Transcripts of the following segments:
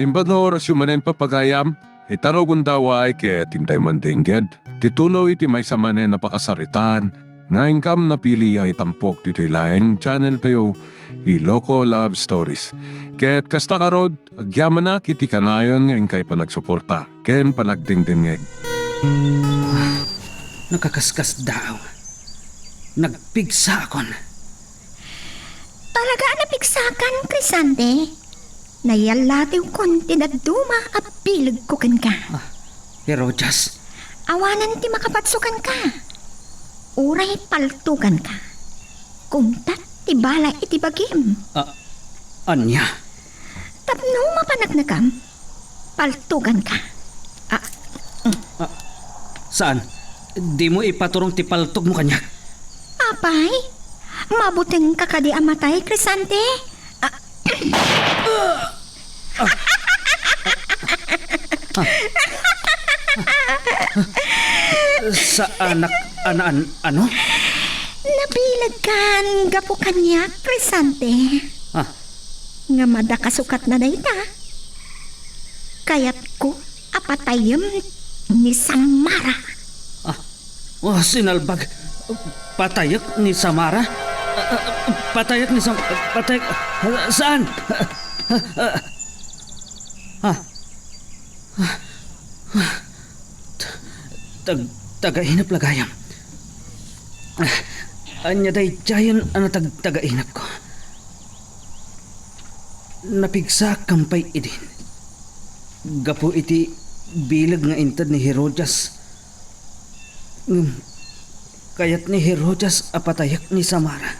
Limbador syumanen papagayam, itaro gundaway kaya tintay mandingged. Titulo iti may samanen napakasaritan, nga ingkam na pili ay tampok dito laing channel kayo, Iloko Love Stories. Kaya't kasta karod, agyaman na kiti kanayon ngayon kay panagsuporta, ken panagdingdingeg. Nakakaskas daw. Nagpigsa akon. Talaga napigsakan, Crisante. Nayalatiw kon tinaduma at pilig ko kan ka. Herojas, Awanan ti makapatsukan ka. Uray paltukan ka. Kumtat ti bala iti bagim. anya? Tapno mapanagnagam. Paltukan ka. Saan? Di mo ipaturong tipaltog mo kanya. Apay, mabuting kakadi amatay, Crisante. Sa anak, ano? Nabilag kan gapo kanya, Crisante. Nga madakasukat na dayta. Kayat ko apatayem ni Samara. Sinalbag. Patayak ni Samara? Patayak ni Patayak? Saan? Tagainap lagayam. Anya day jayan ana tagainap ko. Napigsa kampay idin. Gapo iti bilag nga intad ni Herojas. Kayat ni Herojas apatayak ni Samara.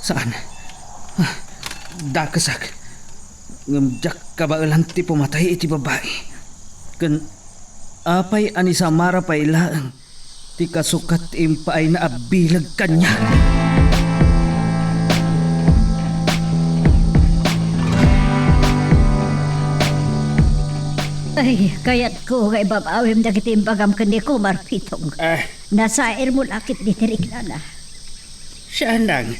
Saan? Dakasak. Ngamjak kabailan ti pumatay iti babae. Kan apay ani Samara pailaang ti kasukat impaay na abilag kanya. Ay, kayat ko kay babawim dagiti imbagam kani ko marpitong. Nasair mo lakit ni Tiriklana. Siya nang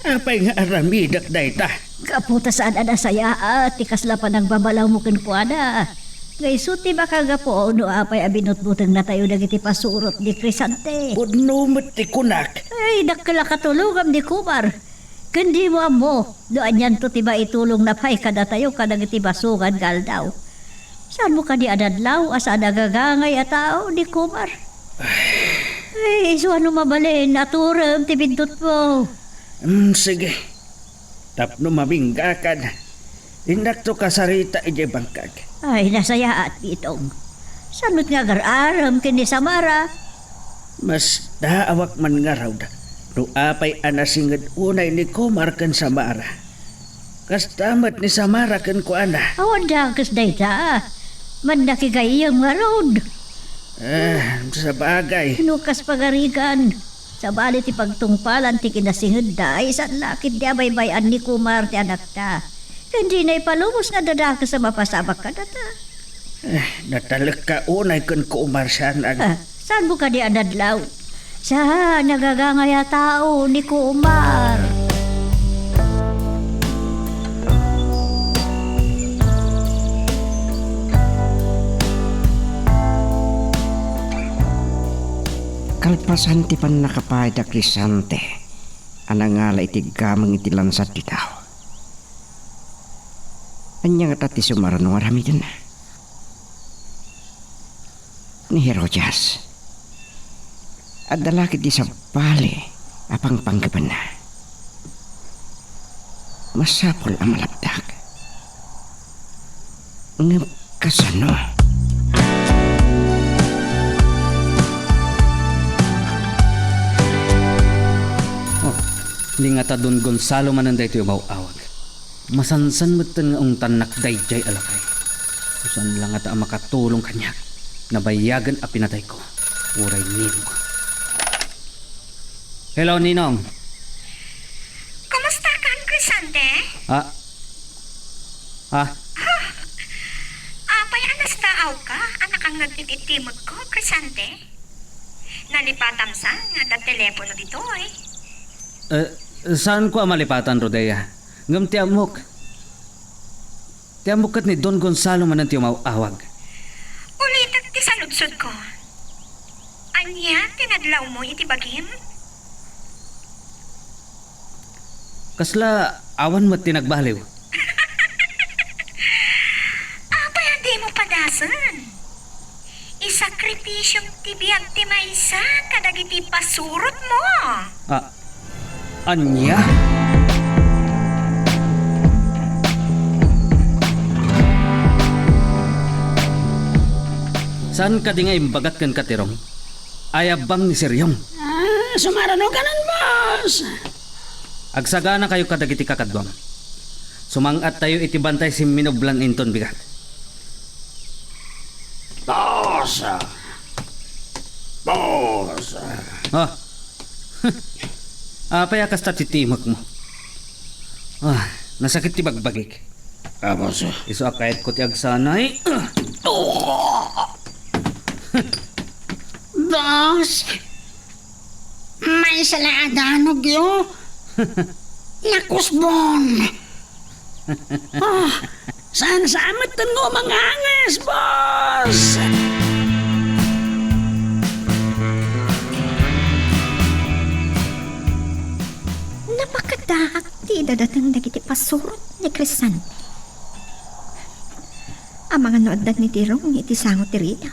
apay nga aramidak dayta. Kaputa saan ana saya tikas la pa nang babalaw mo ken kuana. Ngay suti baka gapo no apay abinot-buteng na tayo dagiti pasurot ni Crisante. Pudno ti kunak. Ay, dakla katulungam ni Kumar. Kundi mo amo, doan yan to tiba itulong na pay kada tayo kadagiti basugan galdaw. Saan mo ka di adadlaw asa nagagangay a tao ni Kumar? Ay, so ano mabalin, aturam ti bindot mo. Sige. Tapno mabingga ka na. Indak to kasarita ije bangkag. Ay, nasaya at pitong. Saan mo't nga gararam kini Samara? Mas daawak man nga raw da. No apay anasingad unay ni Kumar kan Samara. Kastamat ni Samara kan ko ana. Awan dakas dayta. Man nakigayang nga road. Sa bagay. Nukas pagarigan. Sa balit ipagtungpalan ti kinasingad da ay saan lakit di abaybayan ni Kumar ti anak ta. Hindi na ipalumos nga dadakas sa mapasabak ka na ta. Natalak ka unay kan Kumar siyan. Saan mo ka di adadlaw? Sa nagagangaya tao ni Kumar. Kalpasan ti pan nakapayda Crisante. Anangala iti gamang iti lansat di tao. Anya nga tati sumaran ng arami dun. Ni Herojas. At dalakit di sa bali apang panggaban na. Masapol ang malabdag. Ng kasano. Hindi nga ta Don Gonzalo mananday ito yung awag. Masansan mo nga ang tanak dayjay alakay. Kusan lang nga ta makatulong kanya. Nabayagan a pinatay ko. Uray ninong. Hello, Ninong. Kumusta kan, Crisante? Apay anas taaw ka, anak ang nagtititimod ko, Crisante. Nalipatam sa nga da telepono dito eh. Saan ko malipatan, Rodea? Ngamti amok. Tiamukat ni Don Gonzalo man ang tiyo mauawag. Ulit at ti saludsod ko. Anya, tinadlaw mo iti bagim? Kasla awan mo tinagbaliw. Apay, hindi mo padasan. Isakripisyong tibiyag ti maysa kadagiti pasurot mo. Ah, anya? Saan ka di nga imbagat kan katirong? Ayabang ni Siryong. Sumarano ka nun, boss! Agsagana kayo kadagiti kakadwam. Sumangat tayo iti bantay si Minoblan inton bigat. Boss! Boss! Ah. Apay akas tatitimag mo. Nasakit ti bagbagik. Boss. Iso akayat ko ti agsanay. Boss, may saladanog yo. Nakusbon. Saan sa amatan mo mga angas, boss? Napakadaak ti dadatang dagiti pasurot ni Crisante. Ang mga noodad ni Tirong iti sangot ti Rita.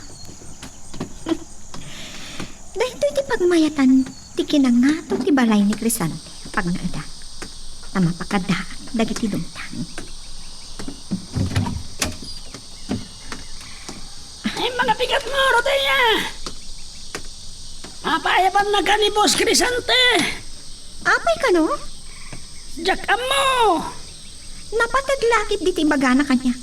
Dahil iti pagmayatan ti kinangato ti balay ni Crisante pag naada. Na mapakadaak dagiti dumtang. Ay, mga pikat mo, Rodea. Mapayaban na ka ni Boss Crisante. Apay ka no? Jack mo. Napataglakit diti bagana kanya.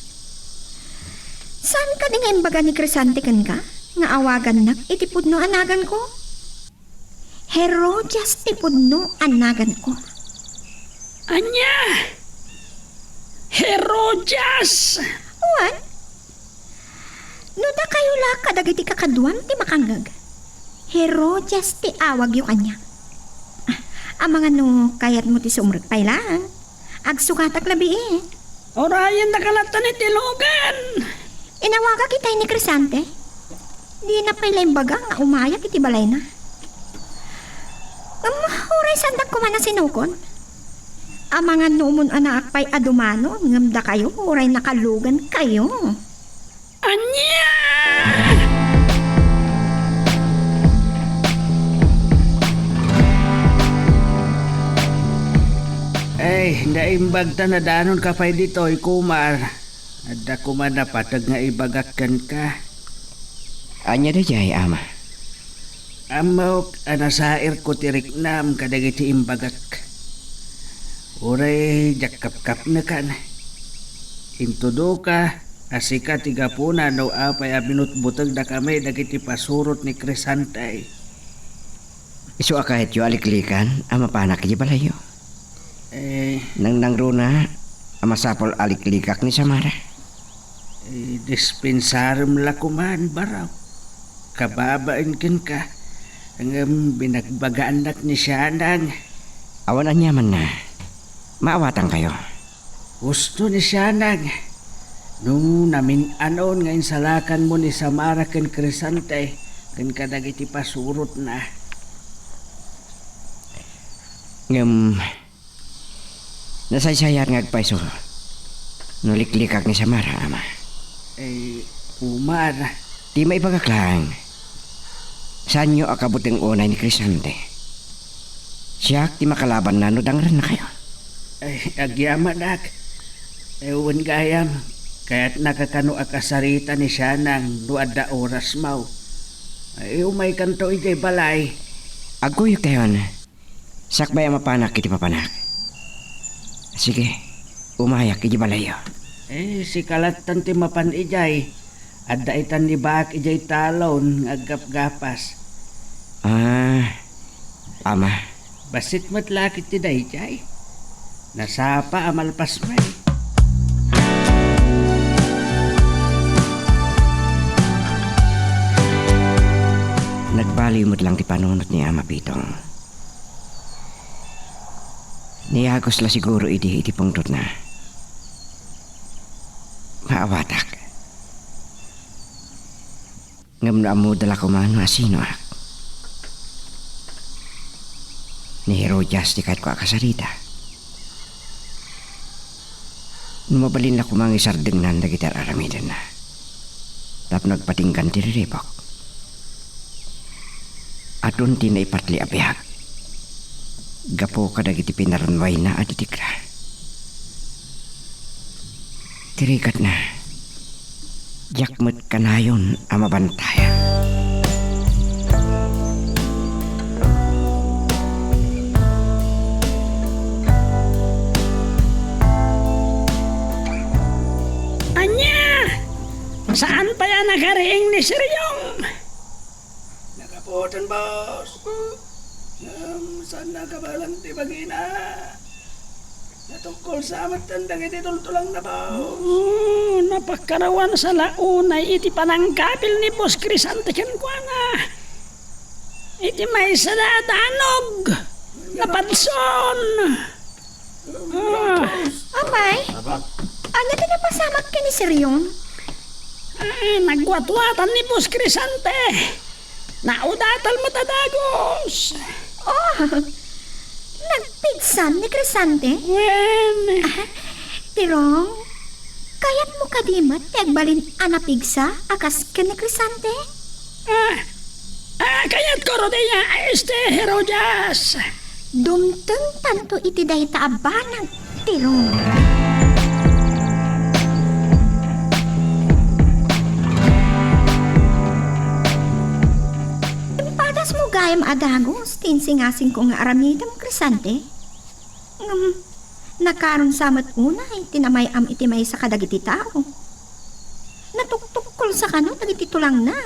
Saan ka nga imbaga ni Crisante kan ka? Nga awagan nak itipudno anagan ko? Herodias tipudno anagan ko. Anya? Herodias. Uwan? No da kayo la kadagiti kakadwam ti makanggag. Herodias ti awag yu kanya. Ang mga no kayat mo ti sumrag pay lang. Agsukatak labi eh. Orayan na kalatan ni Tilogan. Inawaga kitay ni Crisante. Di na pala imbaga nga umayak iti balay na. Huray sandak ko man na sinukon. Ang mga numon anak pa'y adumano, ngamda kayo, huray nakalugan kayo. Anya! Ay, naimbag ta na danon ka pa'y dito'y kumar. Ada ko man napatag nga ibagakan ka. Anya da jay, ama. Amok, anasair ko tirik nam kadagiti imbagak. Uray, jakap-kap na ka na. Intudo ka, asika tiga puna no apay abinutbutag na kami dagiti pasurot ni Crisante. Isu akahit yu aliklikan, ama panak di balayo. Nang runa, ama sapol aliklikak ni Samara. Dispensarum lakuman baraw. Kababain kin ka. Ang binagbagaan nak ni Syanang. Awan anyaman na. Maawatan kayo. Gusto ni Syanang. Nung namin anon ngayon salakan mo ni Samara ken Crisante. Ken kadagiti pasurot na. Nasaysayar ngagpaiso. Nuliklikak ni Samara, ama. Umar. Di maibagaklang. Saan nyo akabuting unay ni Crisante? Siyak di makalaban na nudangran na kayo. Agyaman ak. Ewan gayam. Kaya't nakakano akasarita ni Syanang nuadda oras mau. Umay kanto ijay balay. Aguyok tayon. Sakbay ang mapanak iti papanak. Sige, umayak iti balayo. Si kalatan ti mapan ijay. Adda itan ni bak ijay talon agap-gapas. Ama. Basit matlakit ti dayjay. Nasapa amalpas may. Nagbaliw mo't lang ti panunot ni Ama Pitong. Niyagos la siguro iti pungtot na. awatak. Ngam na mo dala ko man masino ak. Ni Herodias di kahit ko akasarita. Numabalin na ko mga isardengnan na gitar aramidan na. Tap nagpatinggan tiriripok. Atun tinay patli abihag. Gapo ka dagiti pinaranway na aditikra. Tirikat na. Jakmet kanayon amabantaya. Anya! Saan pa yan nakariing ni Siryong? Nakapotan, boss. Saan nakabalang tibagina? Natungkol sa amat tandang iti tultulang na, boss. Napakarawan sa launay iti panangkapil ni Boss Crisante ken kuana. Iti may sadadanog. Napanson. Amay, ano din napasamak ka ni Siryon? Nagwatwatan ni Boss Crisante. Naudatal matadagos. Oh, nagpigsan ni Crisante? Wen, Tirong, kayat mo kadimat tagbalin anapigsa akas ka ni Crisante? kayat ko rodenya Herodias. Dumteng tanto iti dahi taabanag, Tirong. Impadas mo gayam adagos, tinsingasing ko nga aramidam Crisante. Nakaroon samat una, tinamay am iti may sa kadagiti tao. Natuktukol sa kano, dagiti tulang na.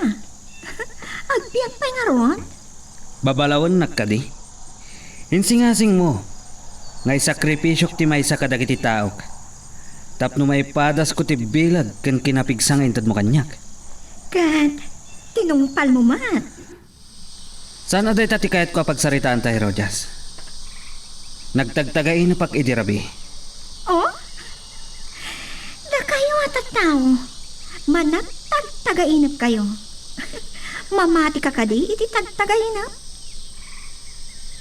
Agbiag pa nga ron. Babalawan nakadi. Insingasing mo. Ngay sakripisyok ti may sa kadagiti taok. Tapno may padas ko ti bilad kan kinapigsang intad mo kanyak. Kat, tinungpal mo mat. Saan aday tati kayat ko pagsaritaan ta Herodias? Nagtagtagain na pag idirabi. Oh? Da kayo at tao. Managtagtagainap kayo. Mamati ka kadi, iti tagtagainap.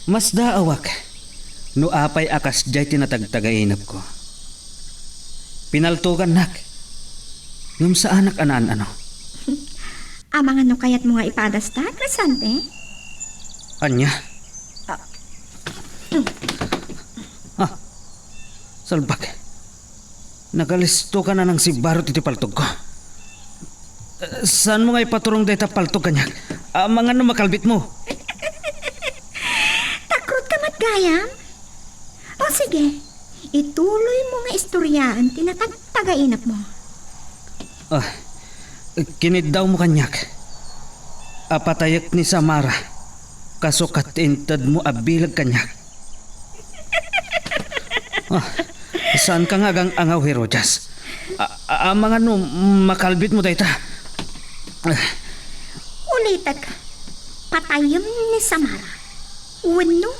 Mas daawak. No apay akas jay tinatagtagainap ko. Pinaltugan nak. Ngam sa anak anan ano. Amang ano kayat mo nga ipadas ta, Crisante? Anya? Salbak. Nagalisto ka na ng si Barot iti paltog ko. Saan mo nga ipaturong deta paltog kanyak? Mga ano makalbit mo? Takrot ka matgayam? O sige, ituloy mo nga istoryaan, tinatagtagainap mo. Kinid daw mo kanyak. Apatayak ni Samara. Kasukat intad mo abilag kanyak. Saan ka nga gang angaw, Herodias? Mga no, makalbit mo dayta. Ulitak, patayam ni Samara. Wano,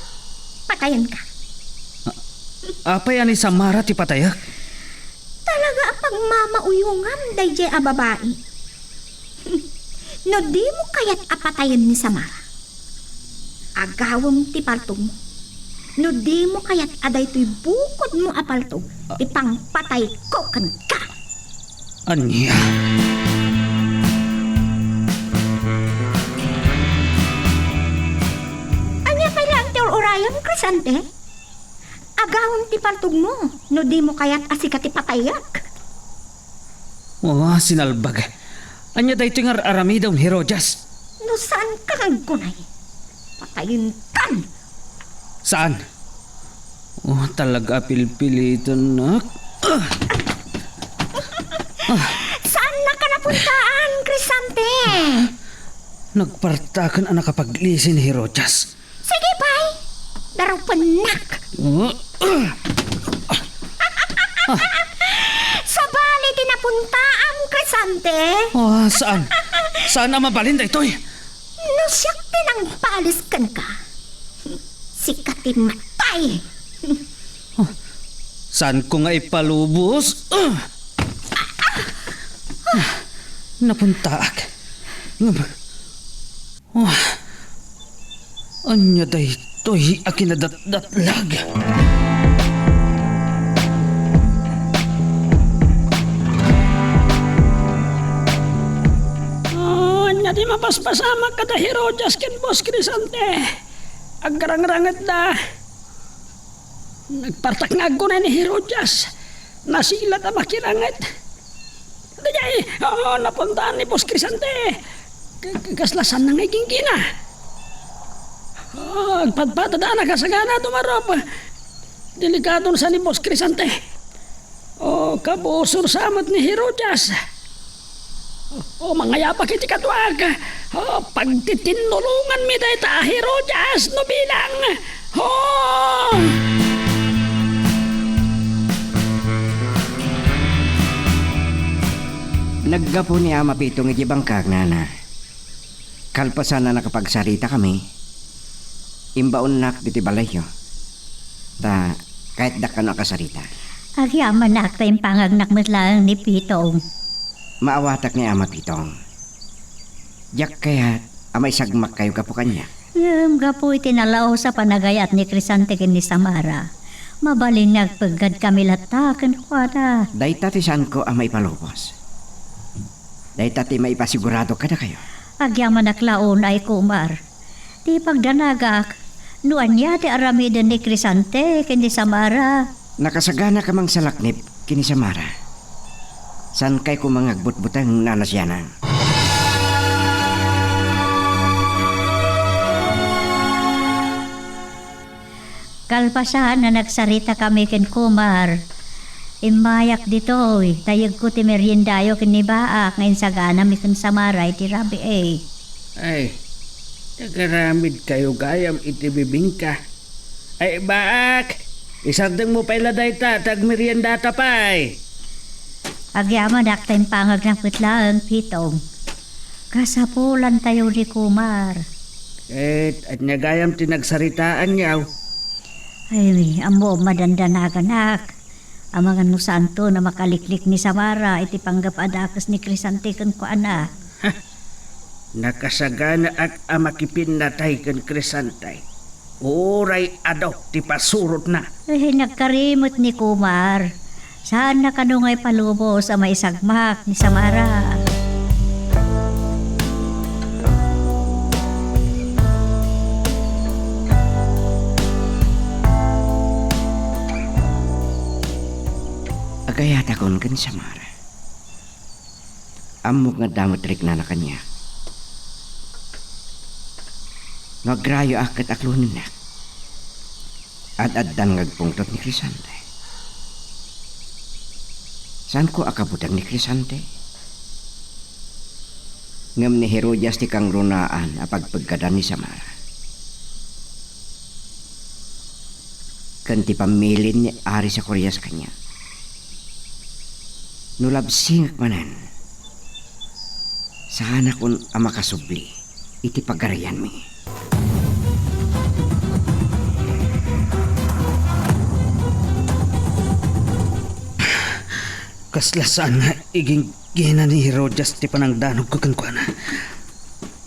patayan ka. Apay ani Samara ti patayak? Talaga pag mamauyungam dayjay a babae. No di mo kayat apatayan ni Samara. Agawam ti paltog mo. No di mo kayat aday to'y bukod mo apaltog. Ipangpatay ko kan ka. Anya? Anya pa lang ti orayan, Crisante? Agawam ti paltog mo. No di mo kayat asika ti patayak. Sinalbag. Anya dahi tingar aramidaw ni Herodias. No saan ka kang gunay? Patayin kan. Saan? Talaga pilpilitan na. Saan na ka napuntaan, Crisante? Nagpartakan ang nakapaglisi ni Herodias. Sige, bay. Daraw panak. Sa bali tinapuntaan, Crisante. Saan? Saan na mabalin da ito'y? No siyak tinang paliskan ka. Sikatin matay. Saan ko nga ipalubos? napuntaak. Ngam. Oh. Anya day toy akinadadatlag. Nya di mapaspasama kada Herojas ken Boss Crisante. Aggarang-rangat da. Nagpartak nga ako na ni Herojas. Nasilat ang makirangat. Dajay, napuntaan ni Boss Crisante. Kaslasan na nga gingkina. Agpadpadadaan na kasagana tumarap. Delikado sa ni Boss Crisante. Kabusor sa amat ni Herojas. Mga yapak iti katwag. Pagtitinulungan mi dahi ta Herojas no bilang. Naggapo ni Ama Pitong ijibangkag nana. Kalpasan na nakapagsarita kami. Imbaon nak diti balayo. Ta kahit da ka nakasarita. Agyaman na tayong pangagnak matlang ni Pitong. Maawatak ni Ama Pitong. Yak kaya amay sagmak kayo kapo kanya. Gapo itinalaw sa panagayat ni Crisante ken ni Samara. Mabalin nagpagad kami lataken ko ata. Day tatisan ko amay palubos. Day tati maipasigurado kada kayo. Agyaman naklaon ay kumar. Di pagdanagak, nuan niya ti aramiden ni Crisante ken ni Samara. Nakasagana ka mang salaknip kini Samara. San kay ko mangagbutbutang nanasyanan? Kalpasan na nagsarita kami ken kumar. Imayak ditoy, tayag ko ti meriendayo ken ni Baak ngayon sagana mi ken Samara iti rabi Ay, nagaramid kayo gayam iti bibingka. Ay, Baak, isardeng mo pa iladay ta, tagmerienda ta pa'y. Agyaman tayong pangag ng putlang Pitong. Kasapulan tayo ni kumar. At nagayam tinagsaritaan niyaw. Ay, amo madandanagan. Amangan mo santo na makaliklik ni Samara iti panggap adakas ni Crisante ken ko ana. Nakasagana at amakipin na tayo kan Crisante. Uray adaw, ti pasurot na. Ay, nagkarimot ni kumar. Saan na kanungay palubo sa may sagmak ni Samara? Agayat akon kan Samara. Amok nga damot rik na kanya. Nagrayo akat aklunin na. Ad-addan ngagpungtot ni Crisante. Saan ko akabutang ni Crisante? Ngam ni Herojas ti kang runaan apagpagkadan ni Samara. Kanti pamilin ni Ari sa Koreas kanya. Nulabsing manan. Sana kun amakasubli iti pagarayan mi. Kaslasan nga iging gina ni Herojas ti panangdanog ko kankwana.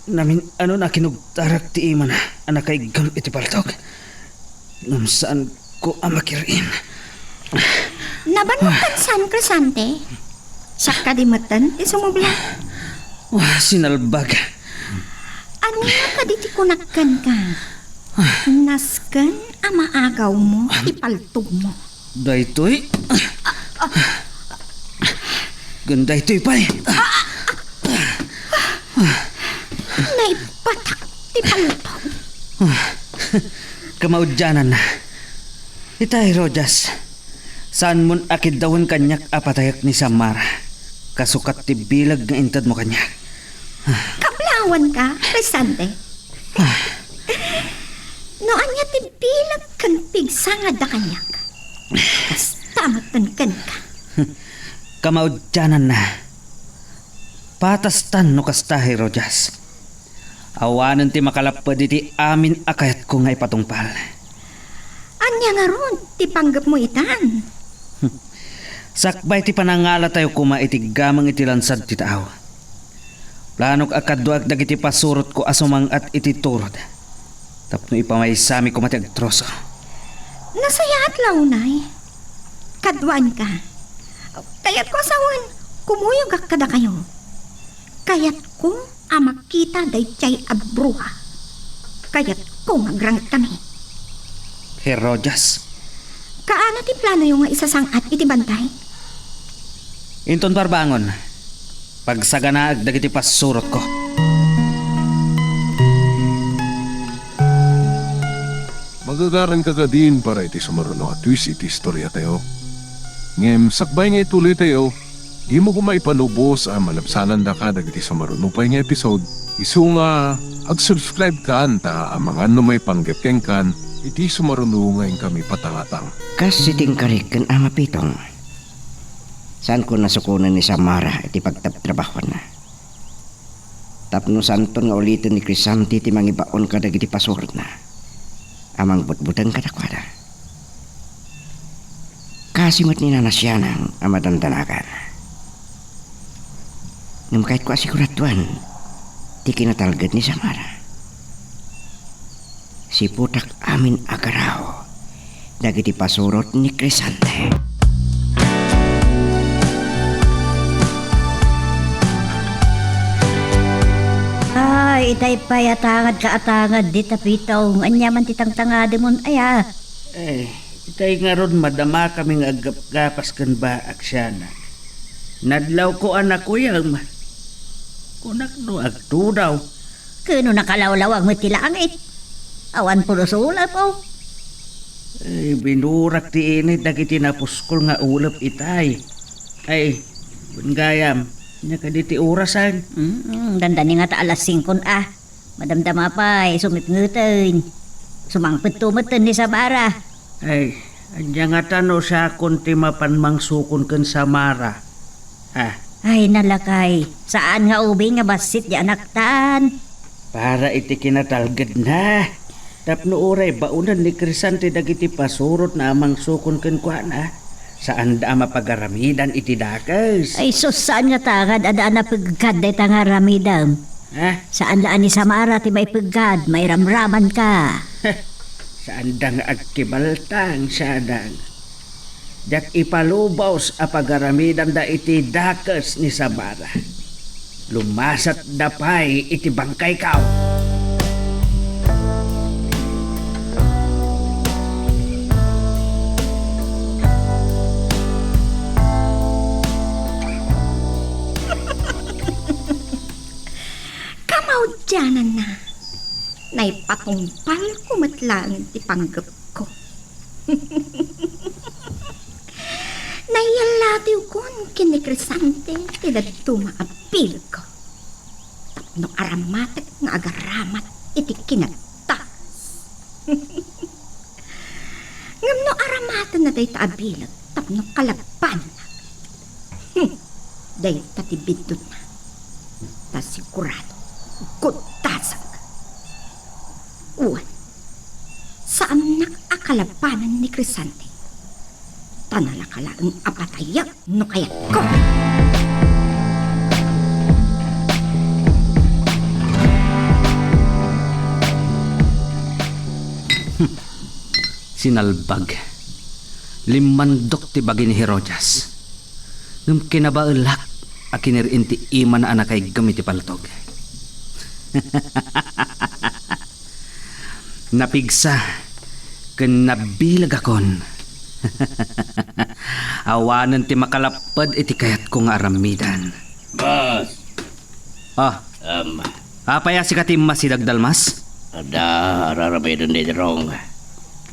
Namin ano na kinugtarak ti iman anak kay gam iti paltok. Ngam saan ko amakirin. Nabanutan San Crisante. Sak kadimatan ti sumubla. Sinalbag. Ano nga kaditi kunakkan ka? Nasken ama agaw mo, ipaltog mo. Daytoy. Ganda ito'y pa'y. Naipatak ti paltog. Kamaudyanan na. Itay, Rojas. Saan mon akid dawon kanyak apatayak ni Samara? Kasukat ti bilag nga intad mo kanyak. Kablawan ka, Crisante. Noan niya ti bilag kan pigsangad da kanyak. Kastamatan kan ka. Kamaudyanan na. Patastan no kastahe, Rojas. Awanan ti makalapad iti amin akayat ko nga ipatungpal. Anya nga ron, ti panggap mo itan. Sakbay ti panangala tayo kuma iti gamang iti lansad ti tao. Planok akadwag dagiti pasurot ko asumang at ititurod. Tapno ipamaysami ko mati agtroso. Nasaya at launay. Kadwan ka. Kayat ko asawan, kumuyog ak kada kayo. Kayat ko makita dayjay abruha. Kayat ko magrangit kami. Herodias. Kaana ti plano yung nga isasangat iti bantay? Inton parbangon. Pagsaganaag dagiti pasurot ko. Magagaran ka din para iti sumaruno at twist iti istorya tayo. Ngem, sakbay nga ituloy tayo, di mo kumaipanubos ang malapsanan da ka dagiti sumaruno pa nga episode. Isu nga, ag-subscribe ka anta ang mga may panggepkeng kan, iti sumaruno ngayon kami patangatang. Kasiting karik kan ama pitong. Saan ko nasukunan ni Samara iti pagtatrabaho na. Tapno santon nga ulitin ni Crisanti ti mangibaon ka dagiti pasurot na. Amang butbutan kadakwada. Kasimot ni nanasyanang amadandanagan. Ngam kahit ko asiguratuan, ti kinatalgad ni Samara. Si putak amin agaraw, dagiti pasurot ni Crisante. Ay, itay pa'y atangad ka atangad di tapitaw. Anyaman titang tangade mon aya. Eh, itay nga ron madama kaming aggapas kan ba aksyana. Nadlaw ko anak ko yung kunak no agtudaw. Kuno nakalawlawag mo tilangit. Awan puro sula po. Ay, binurak ti init dagiti napuskol nga ulap itay. Ay, gayam, nya kaditi orasan. Dandani nga ta alas 5 Madamdama pa sumipngutin. Sumangpet-tumeten ni Samara. Ay, anya nga tano sa kunti mapanmang sukon kan Samara. Ay nalakay. Saan nga ubi nga basit di anaktan? Para iti kinatalgad na. Tapno oray baunan ni Crisante dagiti pasurot na amang sukon kan kuana. Saan da mapagaramidan iti dakas? Ay sus saan nga tangad ada na pagkad day tangaramidam. Saan laan ni Samara ti may pagkad, may ramraman ka. Saan dang agkibaltang sadang. Jak ipalubaws a pagaramidan da iti dakas ni Samara. Lumasat dapay iti bangkay kao. Dyanan na. Naipatumpal kumatlaan ti panggap ko. Nayalatiw kon kini Crisante ti dadto maapil ko. Tapno aramatek nga agaramat iti kinatas. Ngam no aramatan na day taabilag tapno kalaban na. Day tatibidot na. Ta sigurado kutasag. Uwan, saan nakakalabanan ni Crisante? Tanalakalaang apatayak no kayat ko. Sinalbag. Limandok ti bagi ni Herodias. Nung kinabaulak, akinirin ti ima na anak ay gamit ti paltog. Napigsa ken nabilag akon. Awanan ti makalapad iti kayat ko nga aramidan. Mas, Apaya si katimma si Dagdalmas? ada rarabedan di derong.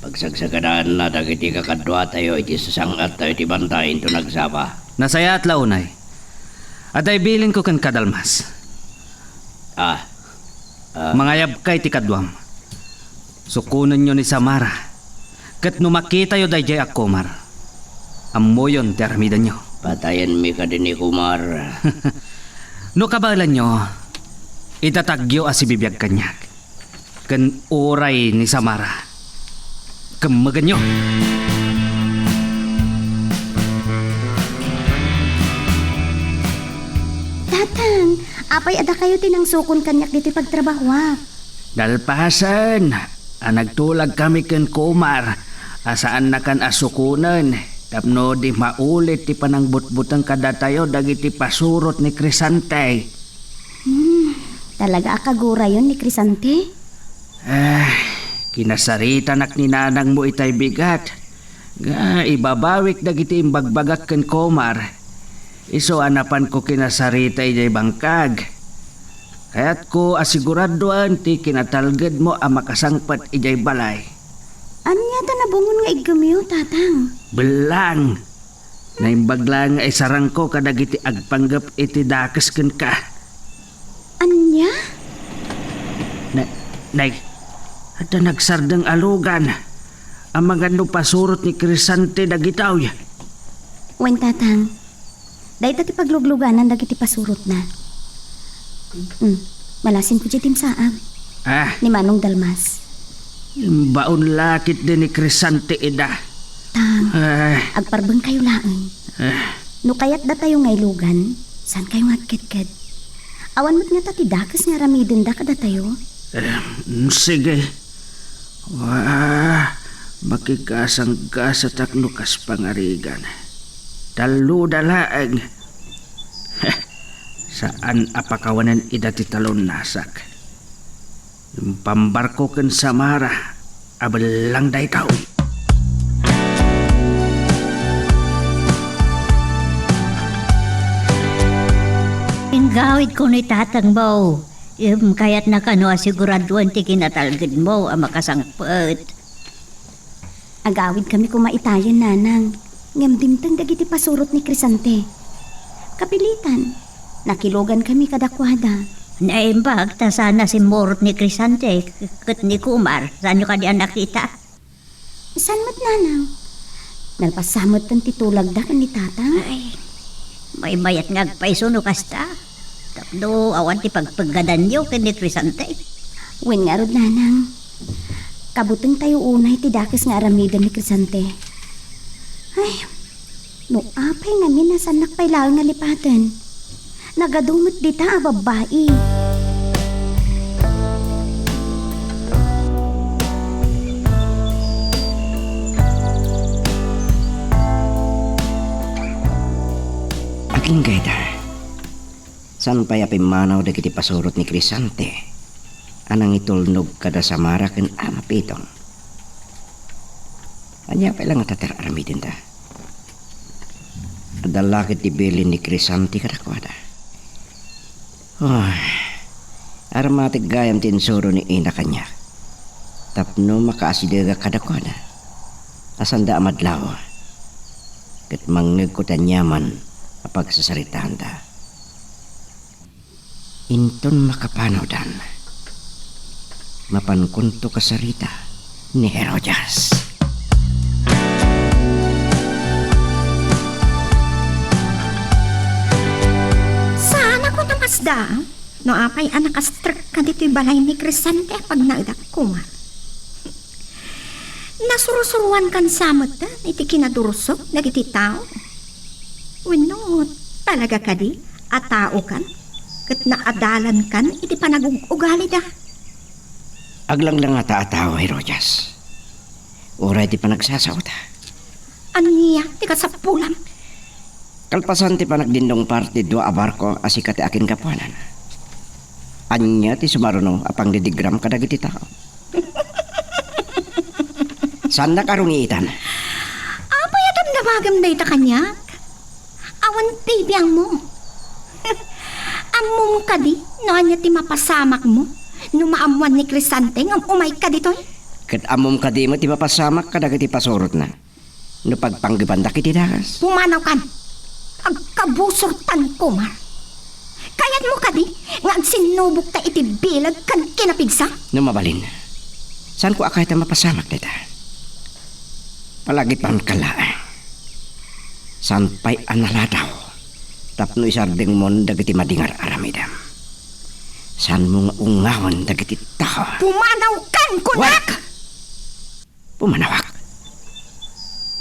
Pagsagsagadaan na dagiti kakadwa tayo iti sasangat tayo iti bantayin to nagsaba. Nasaya at launay. Aday bilin ko kan kadalmas. Mangayab kay ti kadwam. Sukunan nyo ni Samara. Kat numakita yo dayjay akomar. Amoyon ti aramidan nyo. Patayan mi ka din ni Kumar. No kabalan nyo, itatagyo as ibibiyag kanyak. Kan oray ni Samara. Kamagan nyo. Tatang, Apay ada kayo tinang sukon kanyak dito pagtrabaho. Dalpasan, nagtulag kami ken Kumar. Asaan na kan asukunan. Tapno di maulit ti panang butbutang kada tayo dagiti pasurot ni Crisante. Talaga akagura yun ni Crisante? Kinasarita nak ni nanang mo itay bigat. Ibabawik dagiti imbagbagak ken Kumar. Iso anapan ko kinasarita ijay bangkag. Kaya't ko asiguraduan ti kinatalged mo ang makasangpat ijay balay. Anya ta nabungon nga igamiyo, tatang? Belang! Naimbaglang ay sarang ko kadagiti agpanggap iti dakes ken ka. Anya? Ada nagsardang alugan. Ang mga pasurot ni Crisante dagitaw. Wen, tatang. Dahil dati paglugluganan dagiti pasurot na. Malasin ko dyan saam. Ni Manong Dalmas. Baon lakit din ni Crisante ida. Tang, agparbang kayo laang. No kayat da tayo ngay lugan, saan kayo agkit-kit? Awan mo't nga tati dakas nga ramidin da kada tayo. Sige. Makikasang ka sa taknukas pangarigan. Talo dalaang. Saan apakawanan ida ti talon nasak? Yung pambarko ken Samara, abelang day tao. Ingawid ko ni tatang mo. Kaya't nakano asiguraduan ti kinatalgid mo ang makasangpet. Agawid kami kumaitayan, nanang. Ngamdimtang dagiti pasurot ni Crisante. Kapilitan, nakilogan kami kadakwada. Naimbag, ta sana si Morot ni Crisante, kat ni Kumar, saan nyo ka diyan nakita? Saan mo't, nanang? Nalpasamot ang titulag da kan ni tatang. Ay, may mayat nga agpaiso no kasta. Tapno, awan ti pagpagadan nyo kat ni Crisante. Wen nga rod, nanang. Kabutang tayo unay ti dakis nga aramidan ni Crisante. Ay, no apay nga minasanak pa'y lang nga lipatan. Nagadumot dita a babae. Aking gaita. San pa'y apimanaw dagiti pasurot ni Crisante. Anang itulnog kada Samara ken ama Pitong. Anya pa lang tatar aramidin da. Adalakit ibilin ni Crisante kadakwada. Armatik gayam tinsuro ni ina kanya. Tapno makaasidaga kadakwada. Asanda amadlaw. Kat mangnig ko tanyaman apag sasaritaan da. Inton makapanaw dan. Mapankunto kasarita ni Herodias. Saan ako namasda? No apay anakastrak ka dito'y balay ni Crisante pag nagdak Kumar. Nasurusuruan kan samot ta, iti kinadurusok, nagiti tao. Winot, talaga ka di, at tao kan, kat naadalan kan, iti panag-ugali da. Aglang lang ata ataw, Herodias. Oray ti panagsasawta. Aniya, ti kasapulan. Kalpasan ti panagdindong parti dua abarko asikati akin kapuanan. Anya ti sumaruno apang didigram kadagiti tao. Saan na karungitan? Apa yatam damagam day ta kanya? Awan bibiyang mo. Amom ka di, no anya ti mapasamak mo. Numaamuan ni Crisante ngam umay ka dito'y. Kat amom ka di mo ti mapasamak kadagiti pasurot na. No pagpanggibandak iti dakas. Pumanaw kan. Agkabusurtan Kumar. Kayat mo ka di, nga sinubok ta iti bilag kan kinapigsa. No mabalin. Saan ko akay ta mapasamak dita? Palagi pan kala. San pa'y analadaw. Tapno isarding mon dagiti madingar aramidam. San mo nga ungawan dagiti tao. Pumanaw kan kunak! Pumanawak.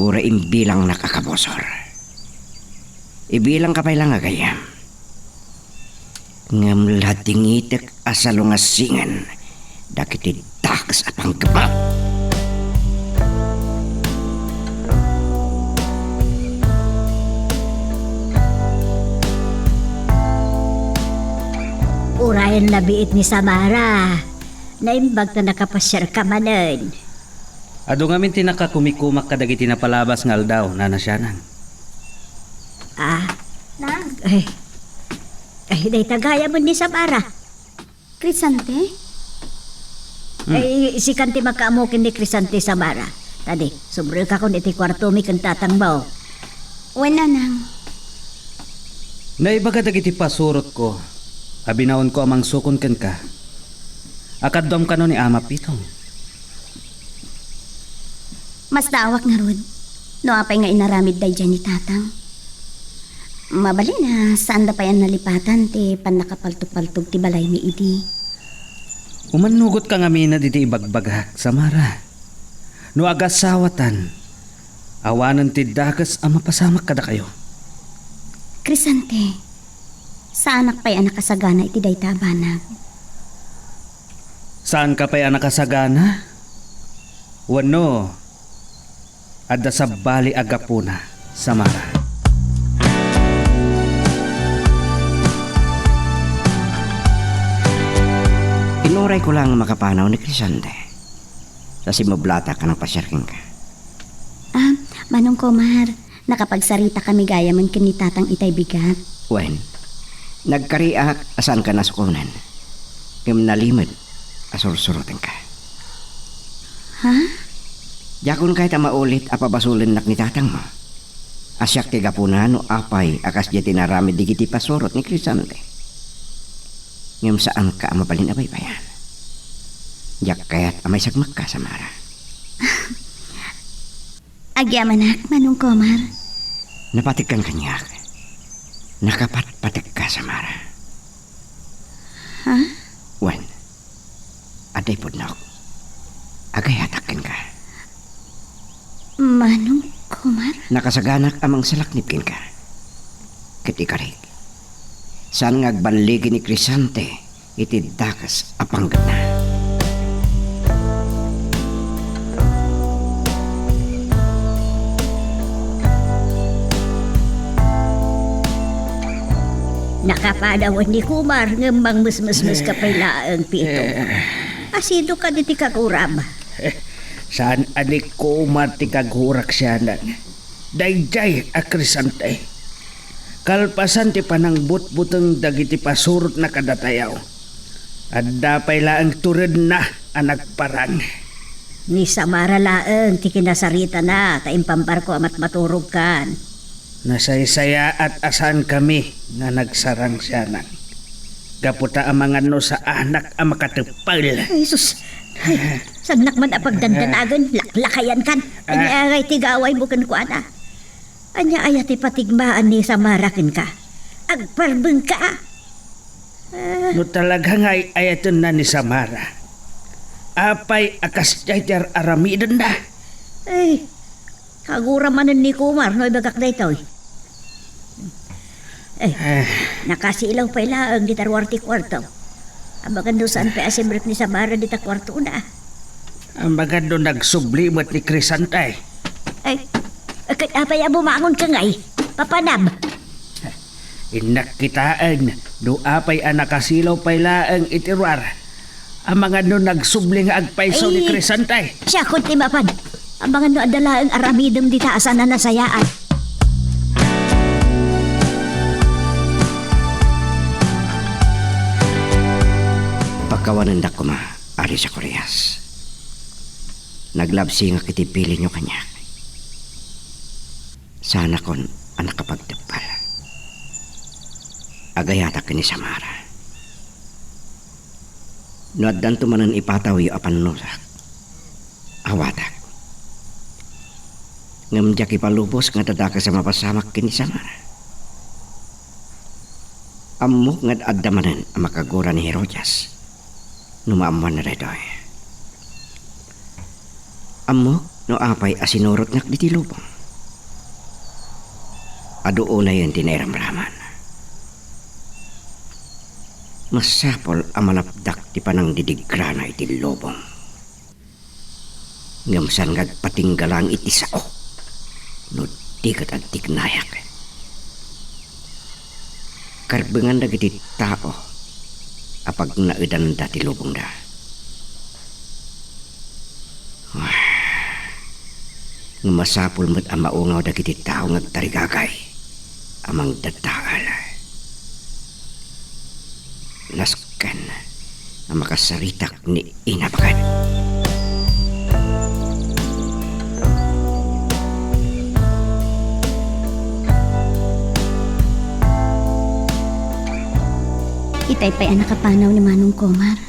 Ura imbilang nakakabosor. Ibilang ka pa'y lang agayam. Ngam latingitek asalungasingan dakiti takas apang kepak. Urayan labiit ni Samara. Naimbag na nakapasyar ka manen. Ado ngamin tinakakumikumak kadagiti na palabas ngal daw, nanasyanan. Nang, Day tagaya mo ni Samara. Crisante? Si Kanti makaamukin ni Crisante Samara. Tadi, subril ka kung iti kwarto mi kang tatangbaw. Wala nang. Naibaga dagiti pasurot ko. Abinaon ko amang sukon ken ka. Akadom ka no ni Ama Pitong. Mas daawak nga rod. No apay nga inaramid day dyan ni tatang. Mabali na saan da pa yan nalipatan ti pan nakapaltog-paltog ti balay mi iti. Umanugot ka nga mina diti ibagbagak, Samara. No agasawatan. Awanan ti dagas ang mapasamak kada kayo. Crisante, saan pa yan nakasagana iti day tabanag? Saan ka pa yan nakasagana? Wano, adda sa bali agapuna, Samara. Inuray ko lang makapanaw ni Crisante. Sa simablata ka ng pasyarking ka. Manong Komar, nakapagsarita kami gaya man kinitatang itay bigat. Wen, nagkariak asan ka nasukunan. Ngam nalimod, asursurutin ka. Ha? Yakon kahit maulit apabasulin nak ni tatang mo. Asyak ti gapuna no apay akas di tinaramid di kiti pasurot ni Crisante. Ngam saan ka mabalin abay payan. Yak kaya't amay sagmak ka, Samara. Agyamanak, Manong Komar. Napatik kang kanyak. Nakapatpatik ka, Samara. Ha? Wen, aday pudnok. Agayatakin ka. Manong Komar? Nakasaganak amang salaknipkin ka. Kitikarik. Saan ngagbaligin ni Crisante iti dakas apanggat na. Nakapadawan ni Kumar ngembang mes-mes-mes kapailaang pito. Asido ka diti kakuram. Saan adik ko umati kaghurak siya nan. Dayjay a Crisante. Kalpasan ti panang butbuteng dagiti pasurot na kadatayaw. Adda pay laang tured na anak parang. Ni Samara laeng ti kinasarita na taimpampar ko amat maturog kan. Nasaysaya at asan kami nga nagsarang siya nan. Gaputa ang mga no sa anak ang makatupal. Ay, sus. Ay, sagnak man apagdandanagan, laklakayan kan. Anya ay tigaway mo kan kuana. Anya ay ati patigmaan ni Samarakin ka. Agparbeng ka. No talaga nga ayaton na ni Samara. Apay akas jayjar aramidan na. Ay, kaguramanan ni Kumar no ibagak na ito. Nakasilaw pa ilaang di tarwarti kwarto. Ambagan doon saan pa asimrit ni Samara di ta kwarto na. Ambagan doon nagsublimot ni Crisante. Ay, apay bumangon ka ngay. Papanab. Inakitaan, do apay nakasilaw pa ilaang itirwar. Ang mga doon nagsubling agpaiso ni Crisante. Siya kunti mapan. Ambagan doon adala ang aramidom di taasan na nasayaan. Pagkawanan da ko ma, ari sa Koreas. Naglabsi nga kitipili nyo kanya. Sana kon anak kapagdapal. Agayata ka ni Samara. Nuaddan tumanan ipataw yu apan nusak. Awatak. Ngamjak ipalubos nga dadaka sa mapasamak kini Samara. Amok nga addamanan ang makagura ni Herodias. Numaamuan na redoy. Amok no apay asinurot nak di tilubong. Aduo na yun tiniramraman. masapol ang malapdak ti panang didigrana iti lobong. Ngamsan ngagpatinggalang iti sao, no di kat agtignayak. Karbengan dagiti tao, apag naidan da ti lubong da. Masapul met ang maungaw dagiti tao ngagtarigagay, amang dataal. Naskan ang makasaritak ni Inabakan. Itay pa'y nakapanaw ni Manong Komar.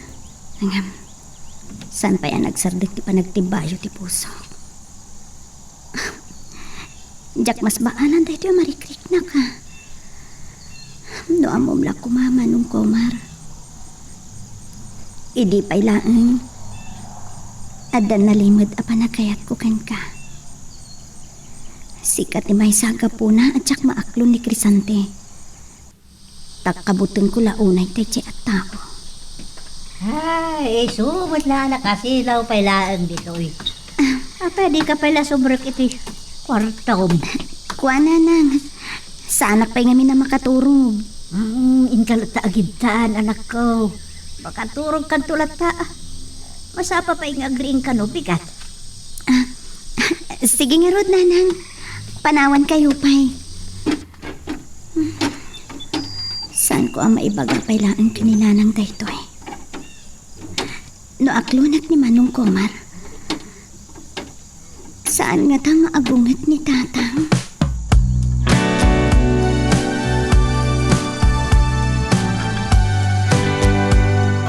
Hangam, saan pa'y nagsardik ti panagtibayo ti puso. Jak mas baanan tayo yung marikrik na ka. Doa mo mla kumama nung Komar. Idi pa'y laang. Adan nalimod a panagkayat ko kan ka. Sikat ni may saga po na at jak maaklon ni Crisante. Takabuteng ko launay tayo at tao. Ay, sumot na nakasilaw pailaan dito eh. Apa di ka pala sobrang iti kwarta ko. Kuha na nang. Sa anak pa'y ngamin na makaturog. Inkalata agibtaan anak ko. Makaturog kan tulata. Masapa pa yung agriing ka no, bigat. Sige nga Rod, nanang. Panawan kayo pa'y. Saan ko ang maibaga pailaan kininanang daytoy? No aklunak ni Manong Komar. Saan nga tang agungat ni Tatang?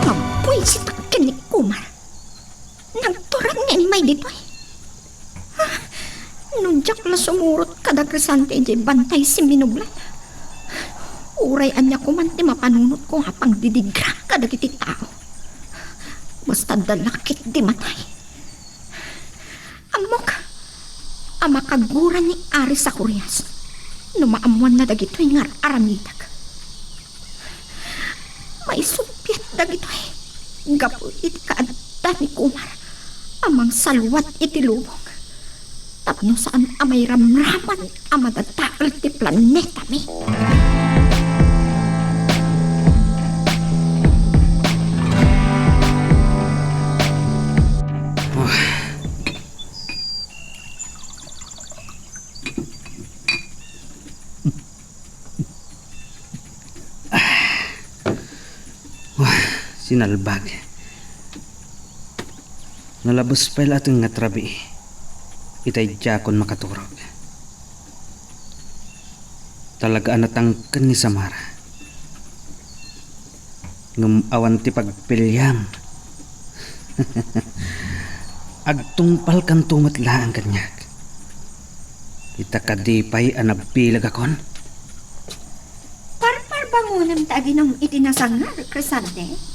Mabuhay si takin ni Kumar. Nagturang ni may ditoy. Nunjak la sumurot kada Crisante di bantay si Minublan. Uray anya ko man ti mapanunot ko hapang didigra kada kiti tao. Basta dalakit di matay. Amok, amakaguran ni Ari sa Kurias. Numaamuan na dagito'y ngar aramidag. May sumpit dagito'y. Gapo iti kaadda ni Kumar. Amang salwat iti lubong. Tapno saan amay ramraman amadataal ti planeta mi. Sinalbag. Nalabos pa ating nga trabi. Itay diyakon makaturog. Talaga anatangkan ni Samara. Ngum awan ti pagpilyam. Agtungpal kan tumatla ang kanyak. Itakadipay anabilag akon. Parpar bangunam taagi ng itinasangar, Crisante.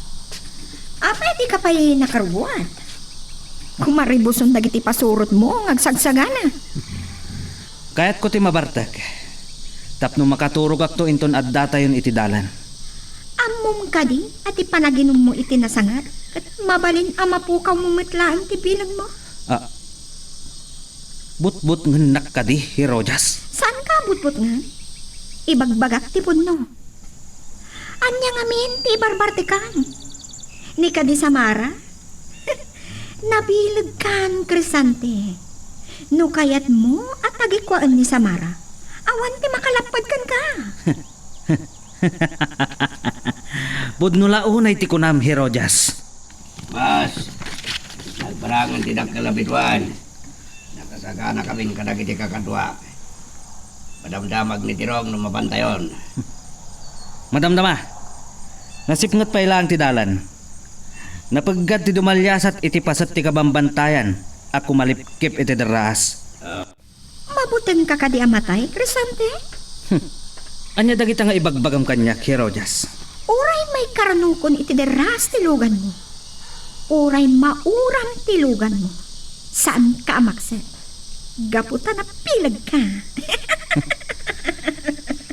Apa di ka pa nakarubuan? Kumaribuson dagiti pasurot mo, ngagsagsagana. Kaya't ko ti mabartak. Tapno makaturog akto inton at data yun iti dalan. Amom ka di, at ipanaginom mo itinasangar. At mabalin amapukaw mo mitlaan ti bilang mo. But-but ngenak ka di, Herojas. Saan ka butbut nga? Ibagbagak ti punno. Anya ngamin ti barbartikan. Ni ka di Samara? Nabilag kan, Crisante. No kayat mo at tagikwaan ni Samara. Awan ti makalapad kan ka. Budnula unay ti kunam, Herojas. Mas, nagparangan tidak kalabitwan. Nakasagana kaming kadagiti kakadwa. Madamdamag ni Tirong nung mabantayon. Madamdama, nasipngot pa ilang ti dalan. Napaggat ti dumalyasat iti pasat ti kabambantayan. Ako malipkip iti daraas. Mabuteng ka ka di amatay, Crisante? Anya dagita nga ibagbagam kanya, Herojas. Uray may karanukon iti deras tilugan mo. Uray mauram tilugan mo. Saan ka amakset? Gaputa na pilag ka.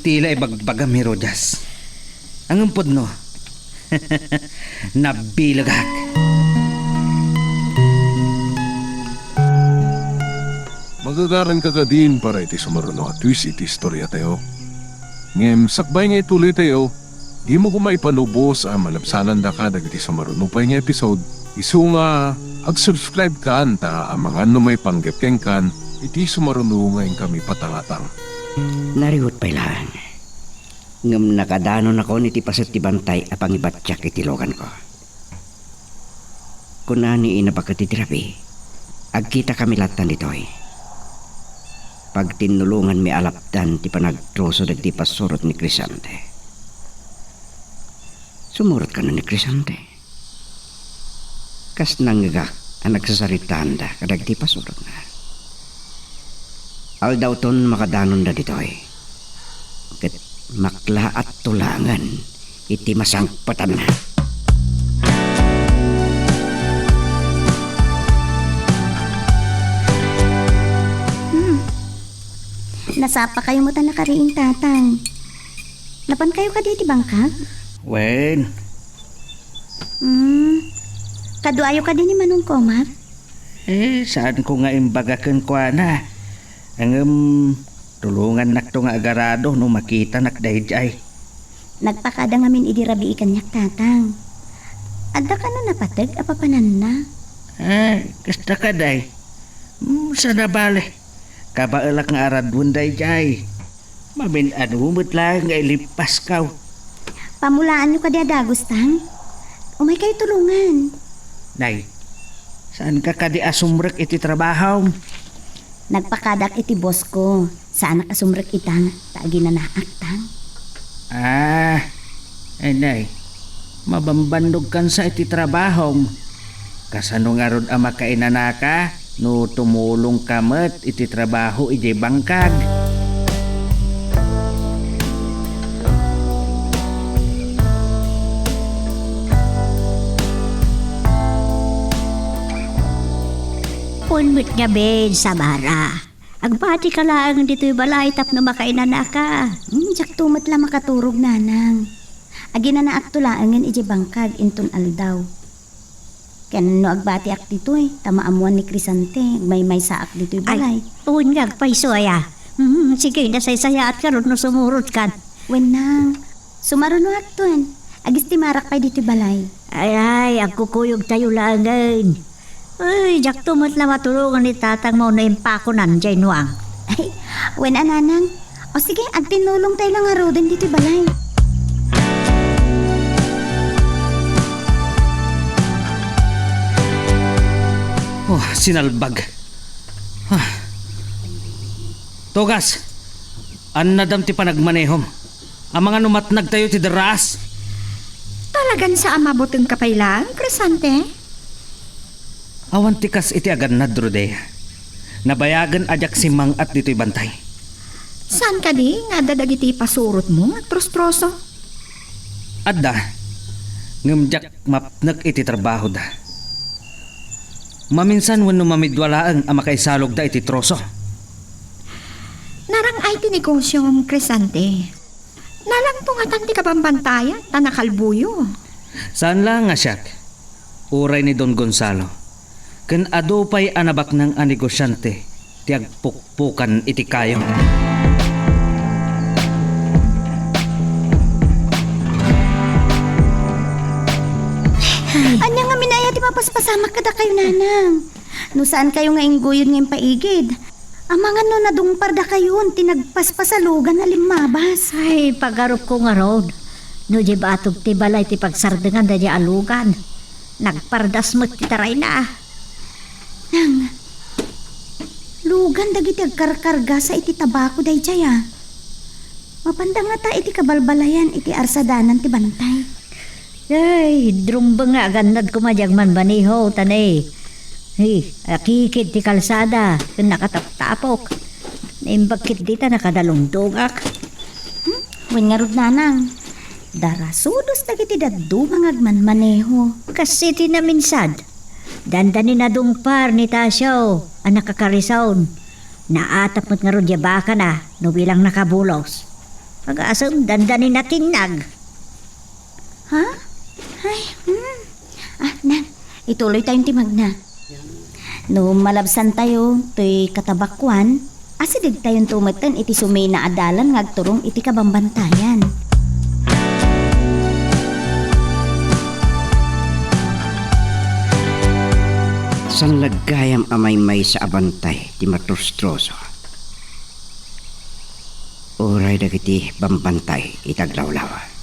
Tila ibagbagam, Herojas. Ang umpod no, Nabilagak. Magagaran ka din para iti sumaruno at twist iti istorya tayo. Ngem, sakbay nga ituloy tayo, di mo kumay panubos ang malabsanan da ka dagiti sumaruno pa nga episode. Isu nga, ag-subscribe ka anta ang mga numay panggepkeng kan, iti sumaruno ngayon kami patangatang. Nariwot pa ilan. Ngam nakadanon ako ni ti pasat ti bantay apang ibatyak iti logan ko. Kunani inapakatitirapi, agkita kami latan ditoy. Pag tinulungan mi alapdan ti panagtroso dagiti pasurot ni Crisante. Sumurot ka na ni Crisante. Kas nanggagak ang nagsasaritaan da kadagiti pasurot na. Aldaw ton makadanon da ditoy. Ket makla at tulangan iti masangpatan na. Nasapa kayo mo ta nakariing tatang. Napan kayo ka di bangkag? Wen, Kaduayo ka din ni Manong Komar? saan ko nga imbagakan ko na? Ang tulungan nak to nga agarado no makita nak dayjay. Nagpakada ngamin idirabi ikanyak tatang. Adda ka na napatag apapanan na. Kasta ka day. Sana bale. Kabaelak nga aradun dayjay. Mamin anumot lang nga ilipas kaw. Pamulaan nyo ka di adagustang. Umay kayo tulungan. Day, saan ka kadi asumrek iti trabaho? Nagpakadak iti boss ko. Saan nakasumrek itang taagi na naaktang. Day, mabambandog kan sa iti trabaho. Kasano nga rod ang makainanaka no tumulong kamet iti trabaho iti bangkag. Punmit nga ben sa bara. Agbati ka lang dito'y balay tap na makainan ka. Jak tumat lang makaturog nanang. Agi na naaktulaangan iti bangkag inton aldaw. Kanan no agbati ak dito'y tamaamuan ni Crisante. May saak dito'y balay. Pun nga paisoya. Sige na saya at karon no sumurot kan. Wen nang. Sumaruno aktuan. Agis ti marak pa'y dito'y balay. Ay, agkukuyog tayo langan. Ay, jak tumat lang matulungan ni tatang mo na impako nandiay nuang. Ay, wen ananang. O sige, agtinulong tayo lang nga roden dito'y balay. Sinalbag. Togas, annadam ti panagmanehom. Ang mga numatnag tayo ti deras. Talagan sa amaboteng kapailan, Crisante? Awan tikas iti agan nadrode. Nabayagan ajak si Mang at dito'y bantay. Saan ka di nga dadagiti pasurot mo at trostroso? Adda, ngamjak mapnag iti trabaho da. Maminsan wano mamidwalaan ang makaisalog da iti troso. Narang ay tinegosyo ng Crisante. Nalang tungatan ti kabambantaya, tanakalbuyo. Saan lang nga siyak? Uray ni Don Gonzalo. Ken adupay anabak ng anegosyante tiag pukpukan iti kayo. Anya nga minaya ti mapaspasamak kada kayo nanang. No saan kayo nga inggoyon ngayon paigid? Ang mga no nadungpar da kayon tinagpaspasalugan na limabas. Ay, pagarop ko nga ron. No di batog ti balay ti pagsardengan da di alugan. Nagpardas mo't ti taray na. Nang, lugan dagiti agkarkarga sa iti tabako day jaya. Mapanda nga ta iti kabalbalayan iti arsadanan ti bantay. Ay, drumbang nga agandad ko madyagman baniho, tanay. Hey, akikid ti kalsada, kung nakataptapok. Naimbagkit dita nakadalungdogak. Wen nga rod nanang, darasudos dagiti daddu mangagman maneho. Kasi tinaminsad. Dandani na dungpar ni Tasyo, ang nakakarisaon. Naatap mo't nga ron baka na, no bilang nakabulos. Pag-asam, dandani na tinag. Ha? Nang, ituloy tayong timag na. No malabsan tayo, to'y katabakwan, asidig tayong tumatan iti sumay na adalan ngagturong iti kabambantayan. San lagayam amay may sa abantay ti matrostroso. Uray dagiti bambantay itaglawlaw.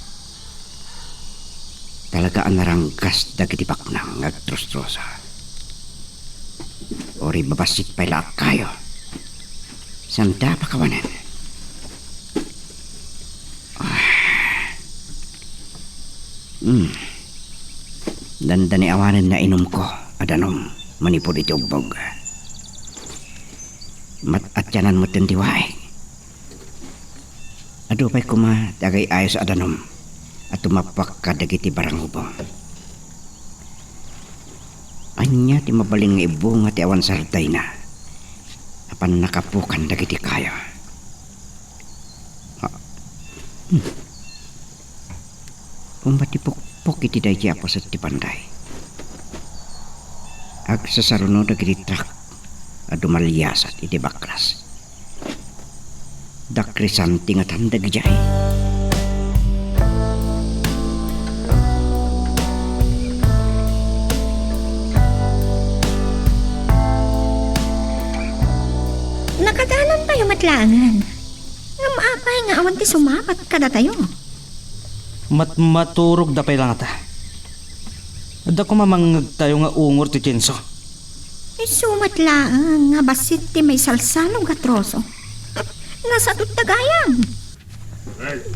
Talaga ang naranggas dagiti baknang ngagtrostroso. Ori babasit pala kayo. Sanda pa kawanan. Dandani awanan na inom ko, adanom, manipod iti ugbog. Matatyanan mo tindiway. Adupay kuma dagay ayos adanom at tumapak ka dagiti barangubong. Anya ti mabaling nga ibong at awan sarday na. Apan nakapukan dagiti kaya. Umatipok-pok iti dahi apos at ti panday. Ag sasaruno dagiti trak at dumalyasat iti baklas. Dakrisan tingatan dagijay. Nakadalan tayo matlangan. Nga maapay nga awan ti sumapat kada tayo. Maturog da pay lang ata. Ada ko mamangag tayo nga ungor ti Chenso. Ay sumatlaan nga basit ti may salsalong katroso. Nasa tutagayam.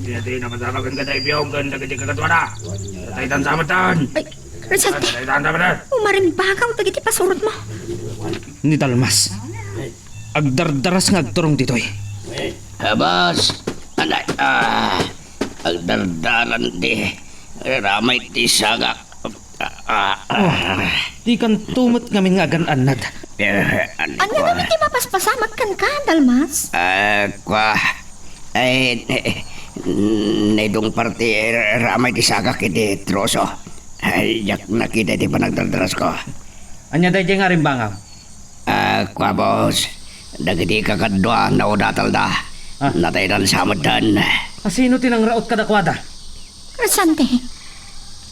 Hindi naman dapat ang ganda ibiyong ganda ganda kagatwara. Tataytan sa amatan. Ay, Resante, Tataytan sa amatan. umarimbagaw tagiti pasurot mo. Ni Dalmas. Agdardaras nga agturong ditoy. Habas, anay, agdardaran di, ramay ti sagak. Di kan tumot ngamin nga agan-anad. Ano naman ti mapaspasamat kan ka, Dalmas? Nedong parte ramay ti sagak iti troso. Ay, yak nakita ti panagdardaras ko. Anya tayo nga rin bangaw. Boss, dagiti kakadwa na udatalda. Nataydan sa amadan. Asino tinangraot kadakwada? Resante,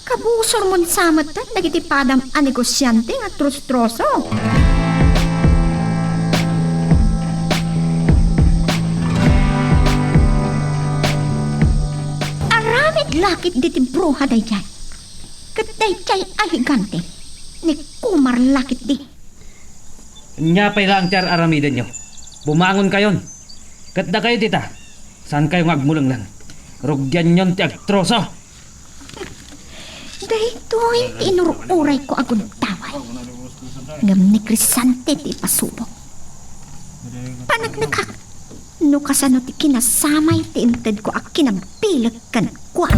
kabusor mo samat tan dagiti padam a negosyante nga trostroso. Aramid lakit diti bruha dayjay. Ket dayjay ahigante. Ni kumar lakit di. Nya pay lang tiyar aramidan nyo. Bumangon kayon. Katda kayo tita. Saan kayo ngagmulang lang? Rugyan nyon ti agtroso. Daytoy tinururay ko agud taway. Ngam ni Crisante ti pasubok. Panagnakak. No kasano ti kinasamay ti inted ko ak kinabilag kan kuan.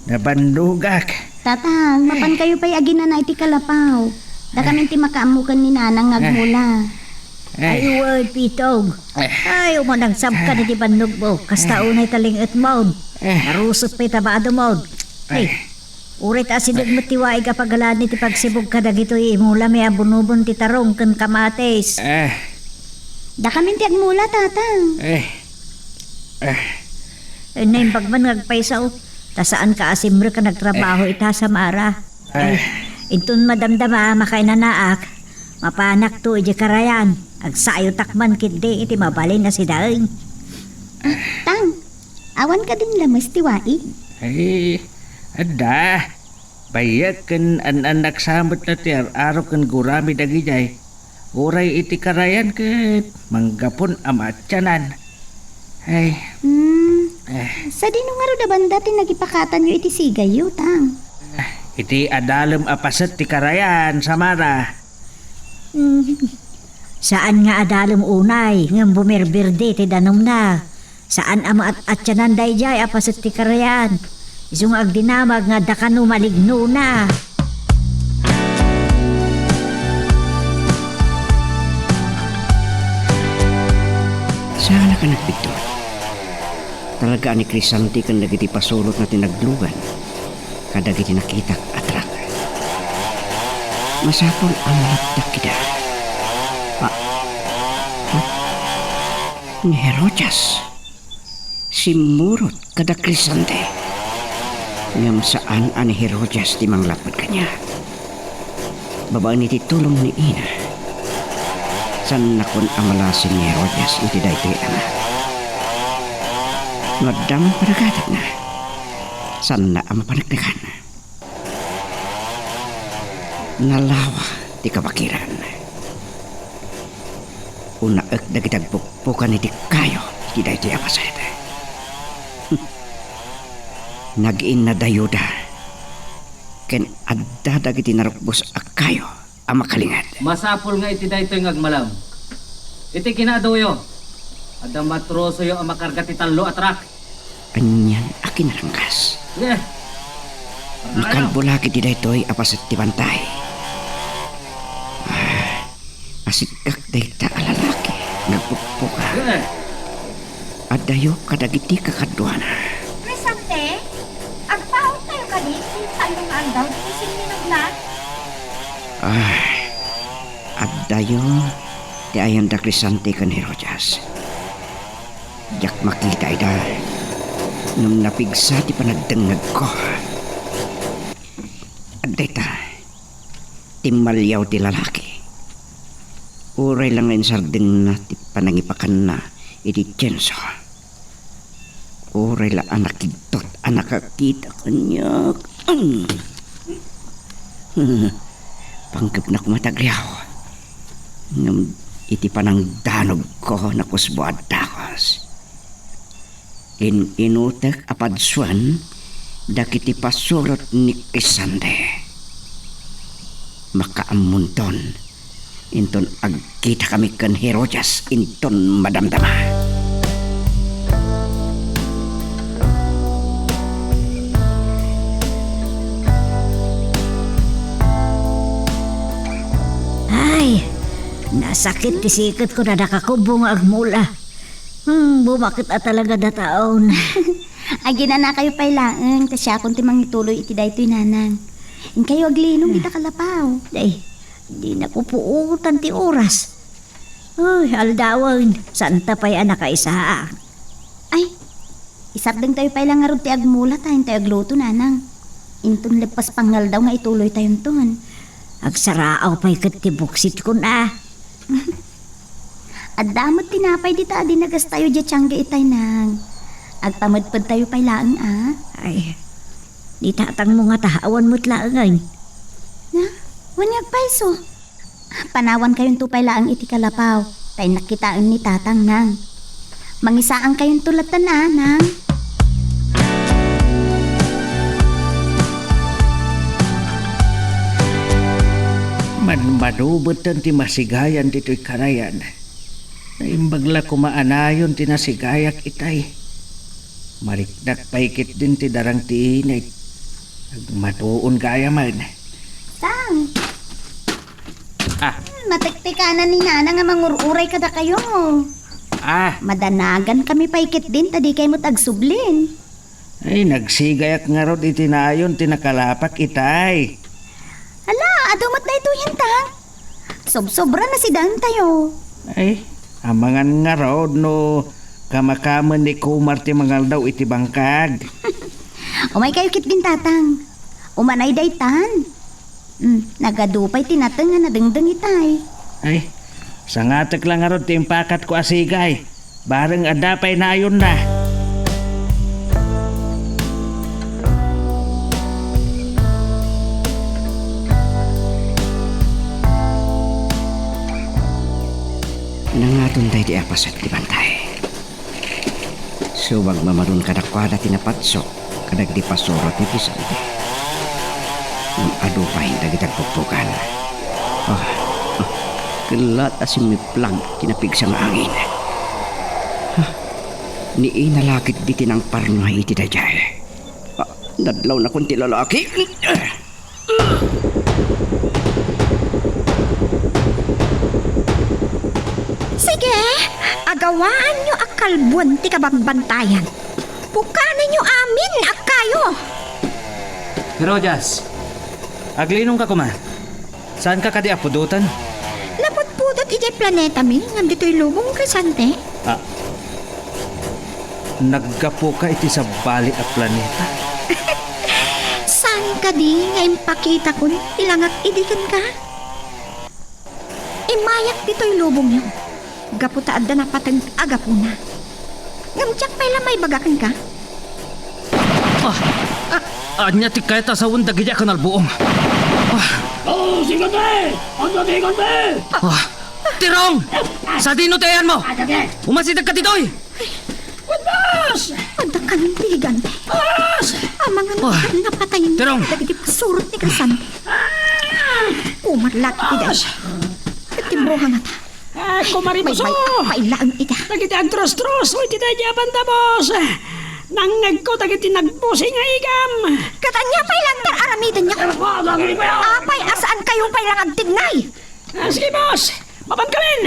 Nabandugak. Tatang, mapan kayo pa'y agina na iti kalapaw. Da kami ti makaamukan ni nanang ngagmula. Ay, word, Pitog. Ay, umanang sabka na di bandog mo. Kasta unay talingat mo. Narusot pa'y tabado mo. Ay, urit asidog matiwaig kapagalan ni ti pagsibog ka dagito imula may abunubon ti tarong kan kamates. Da kami ti agmula, tatang. Ay, naimbag man ngagpaisaw. Tasaan ka asimre ka nagtrabaho ita sa Mara. Ay, intun madamdama makainanaak. Mapanak to iti karayan. Agsayo takman kindi iti mabalin na si Daing. Tang, awan ka din lamas ti waig. Ay, ada. Bayak kan anak samot na ti araw kan gurami dagijay. Uray iti karayan ket manggapon amatyanan. Ay, Sa dinong nga da banda ti nagipakatan nyo iti sigayo, tang. iti adalem apasat ti karayan sa Mara. Saan nga adalom unay, ngam bumirbirde ti danom na. Saan ama at tiyanan dayjay apasit ti karayan. Isung agdinamag nga dakano maligno na. Victor. Talaga ni Crisanti kan dagiti pasulot na tinaglugan. Kadagiti nakita atrak. Masapol ang malagdak kita. Ni Herojas. Si Murot kada Crisante. Ngam saan ani Herojas di manglapad kanya. Babae ni titulong ni Ina. San nakon amalasin ni Herojas iti daytoy anak. Ngadam panagatat na. San na ang panagdagan. Nalawa ti kabakiran. Una ek dagitagpukpukan iti kayo iti daytoy apasayat. Nag-in na dayuda. Ken adda dagiti narukbos akayo ang makalingat. Masapol nga iti daytoy ngagmalam. Iti kinadoyo. Adda matroso yo ang makarga ti tallo atrak. Anyan akin narangkas. Yeah. Makalbulaki ti daytoy apasat ti bantay. Asikak dayta alalaki nagpukpuka. Yeah. Adayo kadagiti kakadwana. Presente, agpaon tayo kanit, talong andaw, di sininog na. Adayo ti ayan da Crisante kan Herojas. Jak makita ida nung napigsa ti panagdangag ko. Adayta timalyaw ti lalaki. Uray lang ngayon sardin na ti panangipakan na iti tyenso. Uray lang anak kidtot anak kakita kanya. Panggap na kumatagyaw. Ngam iti panang danog ko na kusbuad dakos. Inutek apadsuan dakiti pasurot ni Crisante. Makaamunton. Inton agkita kami kan Herojas inton madamdama. Ay, nasakit ti sikit ko na nakakubong agmula. Bumakit at talaga na taon. Agi na kayo pailaan, tasya kung timang ituloy iti daytoy nanang. In kayo aglinong kita kalapaw. Day, di na ko puutan ti oras. Uy, aldawan, saan tapay anak ka isa? Ay, isapdang tayo pailang nga ron ti agmula tayong tayo agluto nanang. Inton lepas pangal daw nga ituloy tayong ton. Agsaraaw pa'y katibuksit ko na. At damot tinapay di ta di nagas tayo di tiyangga itay nang. Agpamadpad tayo pailaan Ay, di tatang mo nga tahawan mo't laangay. Na, wanyag paiso. Panawan kayong tupay laang iti kalapaw. Tay nakitaan ni tatang nang. Mangisaan kayong tulatan nang. Manubatan ti masigayan dito'y karayan. Naimbagla kumaanayon ti nasigayak itay. Marikdak paikit din ti darang ti inay. Nagmatuon kaya man. Tang. Matiktikanan ni nana nga mangururay kada kayo. Madanagan kami paikit din tadi kayo mo't agsublin. Ay, nagsigayak nga rod itinayon tinakalapak itay. Ala, adumat na ito yan tang. Sobra na si Dan tayo. Ay, amangan nga rod no kamakaman ni Kumar ti mangal daw iti bangkag. Umay kayo kit din tatang. Umanay daytan. Nagadupay tinatang nga nadengdeng itay. Ay, sangatek lang nga rod ti impakat ko asigay. Bareng adapay na ayon na. Nangatun tayo di apasat di bantay. Subag mamarun kadakwada tinapatso kadag di pasorot ni Crisante. Nung adupay dagitag puppukan. Kelat asim mi plang tinapigsang angin. Ni inalakit di tinang parnoy iti dayay. Nadlaw na kunti lalaki. Sige, agawaan nyo kalbuan ti kabambantayan. Pukanan nyo amin ak kayo. Herojas, aglinong ka kuma. Saan ka kadi apudutan? Naputpudot ijay planeta min, ngam dito'y lubong Crisante. Naggapo ka iti sa bali a planeta. Saan ka di nga impakita ko ilangak idikan ka? Imayak dito'y lubong nyo. Gaputaad na napatag agapo na. Ngam tiyak pala may bagakan ka? Anya ti kaya tasawon dagidya ka nalbuong. Oh, sigon be! Ano sigon be? Tirong! Sa dinotayan mo! Umasidag ka ditoy! Boss! Ada ka ng tigante. Ang mga napatayin Terong! dagiti pasurot ni Crisante. Umarlat ida. Timbuhan nga ta. Kumari mo so! May pailaan ida. Dagiti agtros-tros, mo iti tayo banta, boss! Nangag ko dagiti nagpusi nga igam! Katanya pailang tar aramidan niya. Apay asaan kayong pailang agtignay? Sige, boss! Mapam kamin!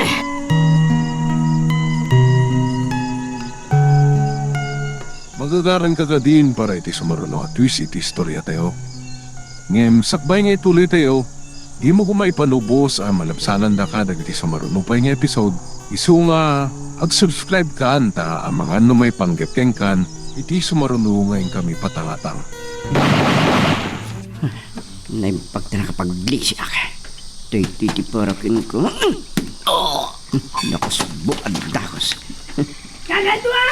Magagaran ka din para iti sumaruno at twist iti istorya tayo. Ngem, sakbay nga ituloy tayo, di mo kumaipanubos ang malabsanan da ka dagiti sumaruno pa nga episode. Isu nga, ag-subscribe ka anta ang mga may panggepkeng kan, iti sumaruno ngayon kami patangatang. Naimpag na nakapag-glisi ako. Ito'y titiparakin ko. Nakos buad dakos. Kagadwa!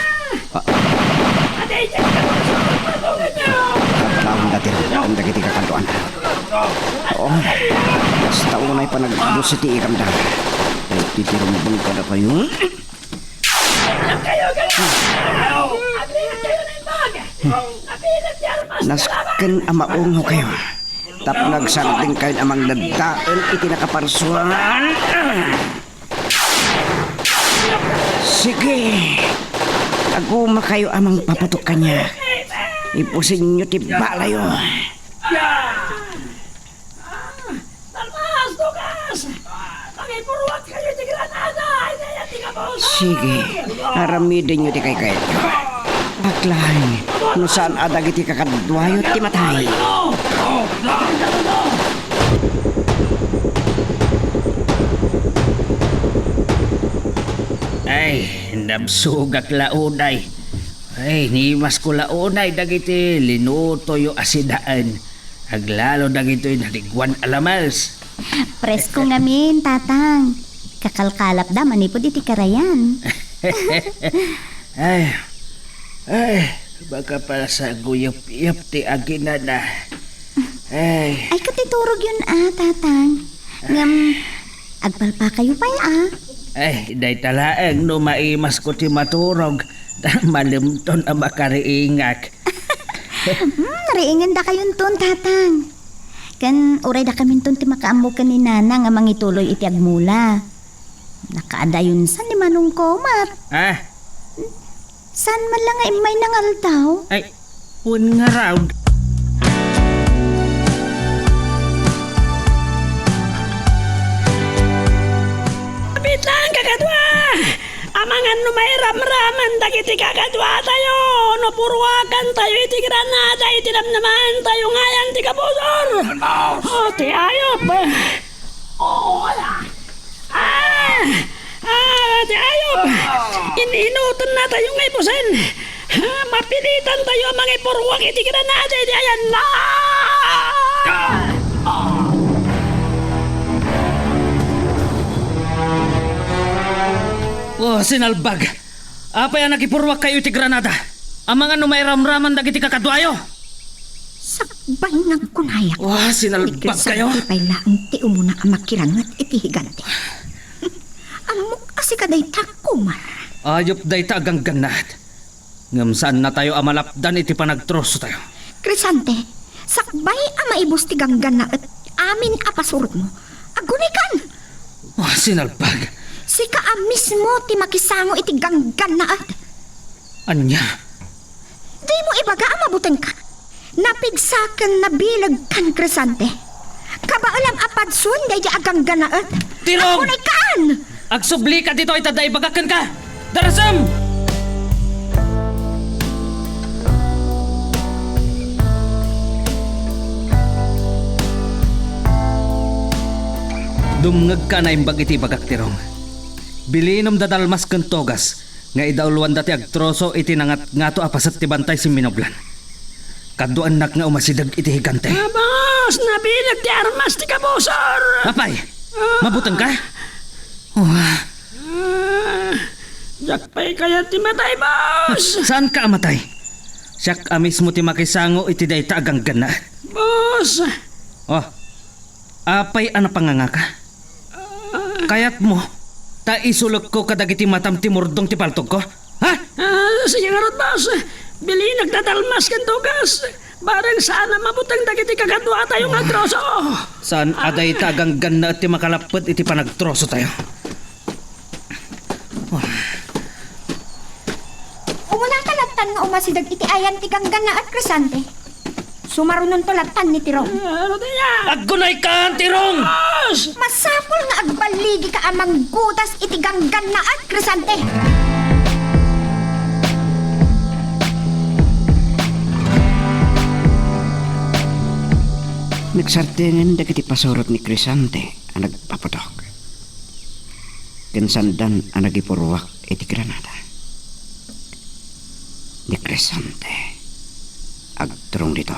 Atay dyan ka mo sa pagpatungan niyo! Kapalawang datir, ang dagiti kakantuan. Oo, basta unay pa nag-abos sa tiikam da. Ay, titirumubong ka na kayo. Kayo kayo! Apilat kayo na imag! Apilat niya mas Nasken amaong ho kayo. Tap nagsarding kayo amang dadaan iti nakaparsuan. Sige. Aguma kayo amang papatok kanya. Ipusin nyo ti balayo. Talmas! Tukas! Pangipurwat kayo di Granada! Inayan di ka boss! Sige. Aramidin nyo ti kay kayo. Baklahan. No saan adag iti kakadwayo ti matay. Ay, nabsugak launay. Ay, nimas ko launay dagiti linuto yung asidaan. Aglalo dagito yung naligwan alamals. Presko ngamin, tatang. Kakalkalap da, manipod iti karayan. Ay, baka pala sa guyap-yap ti agina na. Ay, Ay, katiturog yun tatang. Ngam, agpalpa kayo pa ay, day talaang no maimas ko ti maturog. Malimton ang makariingak. Nariingan da kayon ton, tatang. Kan, uray da kami ton ti makaambo ka ni nana nga mangituloy iti agmula. Nakaadayon san ni Manong Komat. San man lang nga imay nangaltaw? Ay, un nga raw. Kapit lang kakadwa! Amangan no may ramraman dagiti kakadwa tayo! No purwakan tayo iti Granada iti naman tayo ngayan ti kapusor! Oh, ti ayop! Wala! Ti ayop! Ininutan na tayo ngay pusen! Mapilitan tayo mga purwak iti Granada iti ayan na! Oh, sinalbag! Apay ang nakipurwak kayo iti Granada. Ang mga numay ramraman dagiti kakadwayo. Sakbay ng kunayak. Wah, sinalbag kayo. Ni Crisante pailaan ti umuna ang makirangat iti higante. Amok asi kaday takumar. Ayop day tagang ganat. Ngam saan na tayo amalapdan iti panagtroso tayo. Crisante, sakbay ang maibos ti ganggan na at amin apasurot mo. Agunikan! Wah, sinalbag. Si kaa mismo ti makisango iti ganggan na at. Anya? Di mo ibaga ang mabuteng ka. Napigsakan na bilag kan Crisante. Kabaalam apadsun day di agang ganaat. Tirog! Agunikan! Agsubli ka dito itaday bagakan ka! Darasam! Dumngag ka na imbag iti bagak tirong. Bilinom dadalmas ken togas nga idauluan dati agtroso iti nangat ngato apasat ti bantay si Minoblan. Kaduan nak nga umasidag iti higante. Boss, nabilag ti armas ti kabusor. Apay, mabutang ka? Oh, Jakpay kaya ti matay, boss. saan ka amatay? Siyak amis mo ti makisango iti dayta agang gana. Boss, Oh, apay ana panganga ka? Kayat mo, ta isulok ko kadagiti matam ti murdong ti paltog ko? Ha? sige nga ron, boss. Bili nagdadalmas kan tugas. Barang sana mabutang dagiti kakadwa tayong atroso. Saan aday tagang gana at ti makalapot iti panagtroso tayo? Umunang kalatan nga umasidag iti ayan ti ganggana at Crisante. Sumarunon to latan ni Tirong. Ano niya? Aggunay ka, Tirong! Boss! Masapol nga agbaligi ka amang gutas iti ganggana at Crisante. Nagsartingan dagiti pasurot ni Crisante ang nagpaputok. Kinsandan ang nagipurwak iti granada. Ni Crisante agturong dito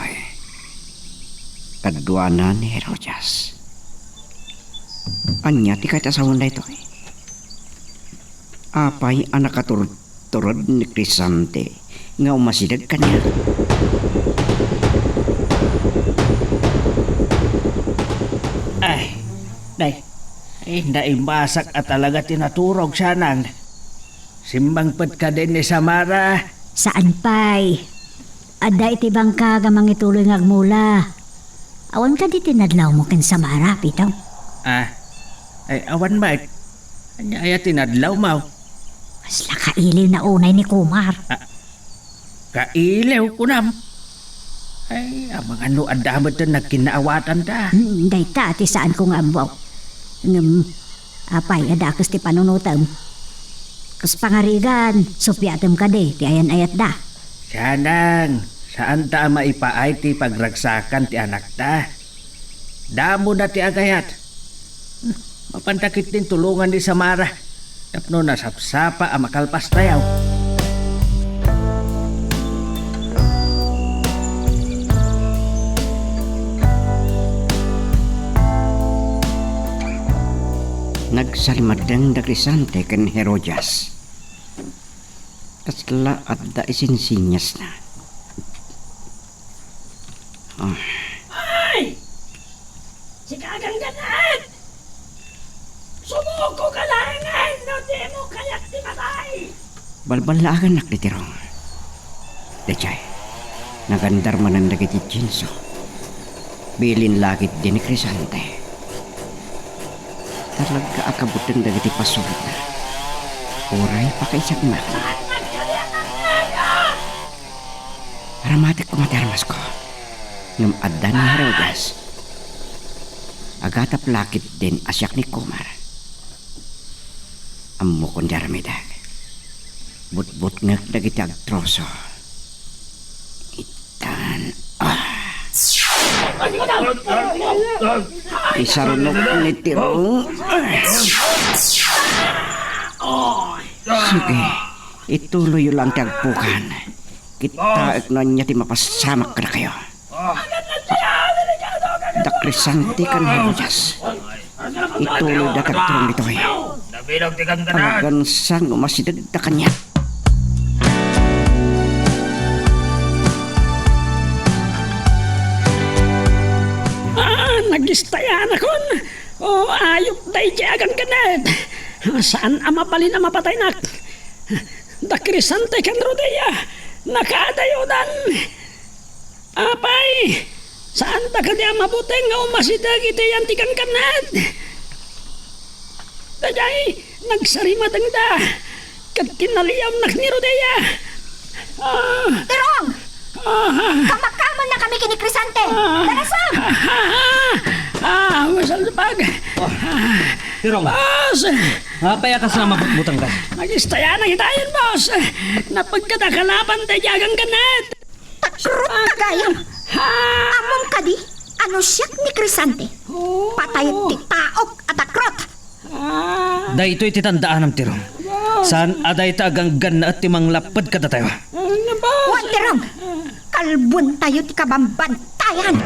kadwana ni Herodias. Anya ti katasawon na ito apay ang nakaturod ni Crisante nga umasidag kanya. Ay, naimasak at talaga tinaturog siya nang. Simbang pat ka din ni Samara. Saan pa'y? Ada iti bangka gamang ituloy ngagmula. Awan ka di tinadlaw mo ken Samara, Pitong. Ay awan ba? Anya ay tinadlaw mo. Mas lakailiw na unay ni Kumar. Kailew ko nam. Ay, amang ano adamot na nagkinaawatan ta. Day ta, ati saan ko nga ambaw. Apay, adakas ti panunutam. Kas pangarigan, supyatam ka di, ti ayan ayat da. Siyanang, saan ta maipaay ti pagragsakan ti anak ta? Damo na ti agayat. Mapantakit din tulungan ni Samara. Tapno na sapsapa ang makalpas tayaw. Nagsalimadang da Crisante ken Herodias. Kasla at da isinsinyas na. Ay! Si kagang ganaan! Sumuko ka langan! No di mo kaya't di matay! Balbalagan nak ditirong. Dachay, nagandar manan dagiti Jinso. Bilin lagit din ni Crisante. Talaga akabutan dagiti pasurot na. Uray pa kaisag na. Aramatik kumatermas ko. Ngam adan ni Herodias. Agatap lakit din asyak ni Kumar. Ammo kon daramidag. But ngak dagiti agtroso. Itan. Isarunok ni Tirong. Sige, ituloy lang tagpukan. Kita niya ti mapasamak ka na kayo. Da Crisante kan Herodias. Ituloy da tagturong dito Talagang sang umasidag da kanya. Nagistayan akon. O ayok day jagan kanet. Saan ama palin ama patay nak? Da Crisante kan Rodea. Nakadayodan. Apay. Saan da kanya mabuteng nga umasidag iti yantikan kanet? Dajay, nagsarimatang da. Kat kinaliyam nak ni Rodea. Tirong! Kamakaman na kami kini Crisante. Darasam! Masal pag. Tirong, Boss! apay ka sa mabutbutang ka? Magistaya na hitayin, boss. Napagkatakalapan tayo jagang kanet. Takrot na gayon. Among kadi, ano siyak ni Crisante. Patay ti taok at akrot. Daytoy titandaan ng tirong. Saan aday taaganggan na at timang lapad kada tayo? Wan tirong. Kalbun tayo ti kabambantayan.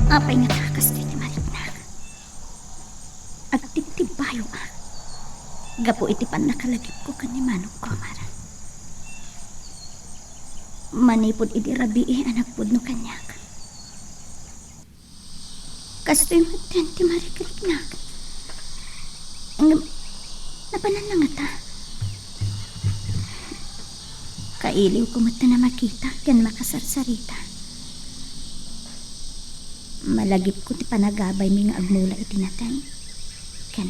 Apay nga takas ti mariknak. Agtibtibayo gapo iti pan nakalagip ko kani manong komar. Manipod iti rabii anak pod no kanyak. Kastoy matan ti mariknak. Napanan lang ata. Kailiw ko mata na makita kan makasarsarita. Malagip ko ti panagabay mi nga agmula iti natan. Kan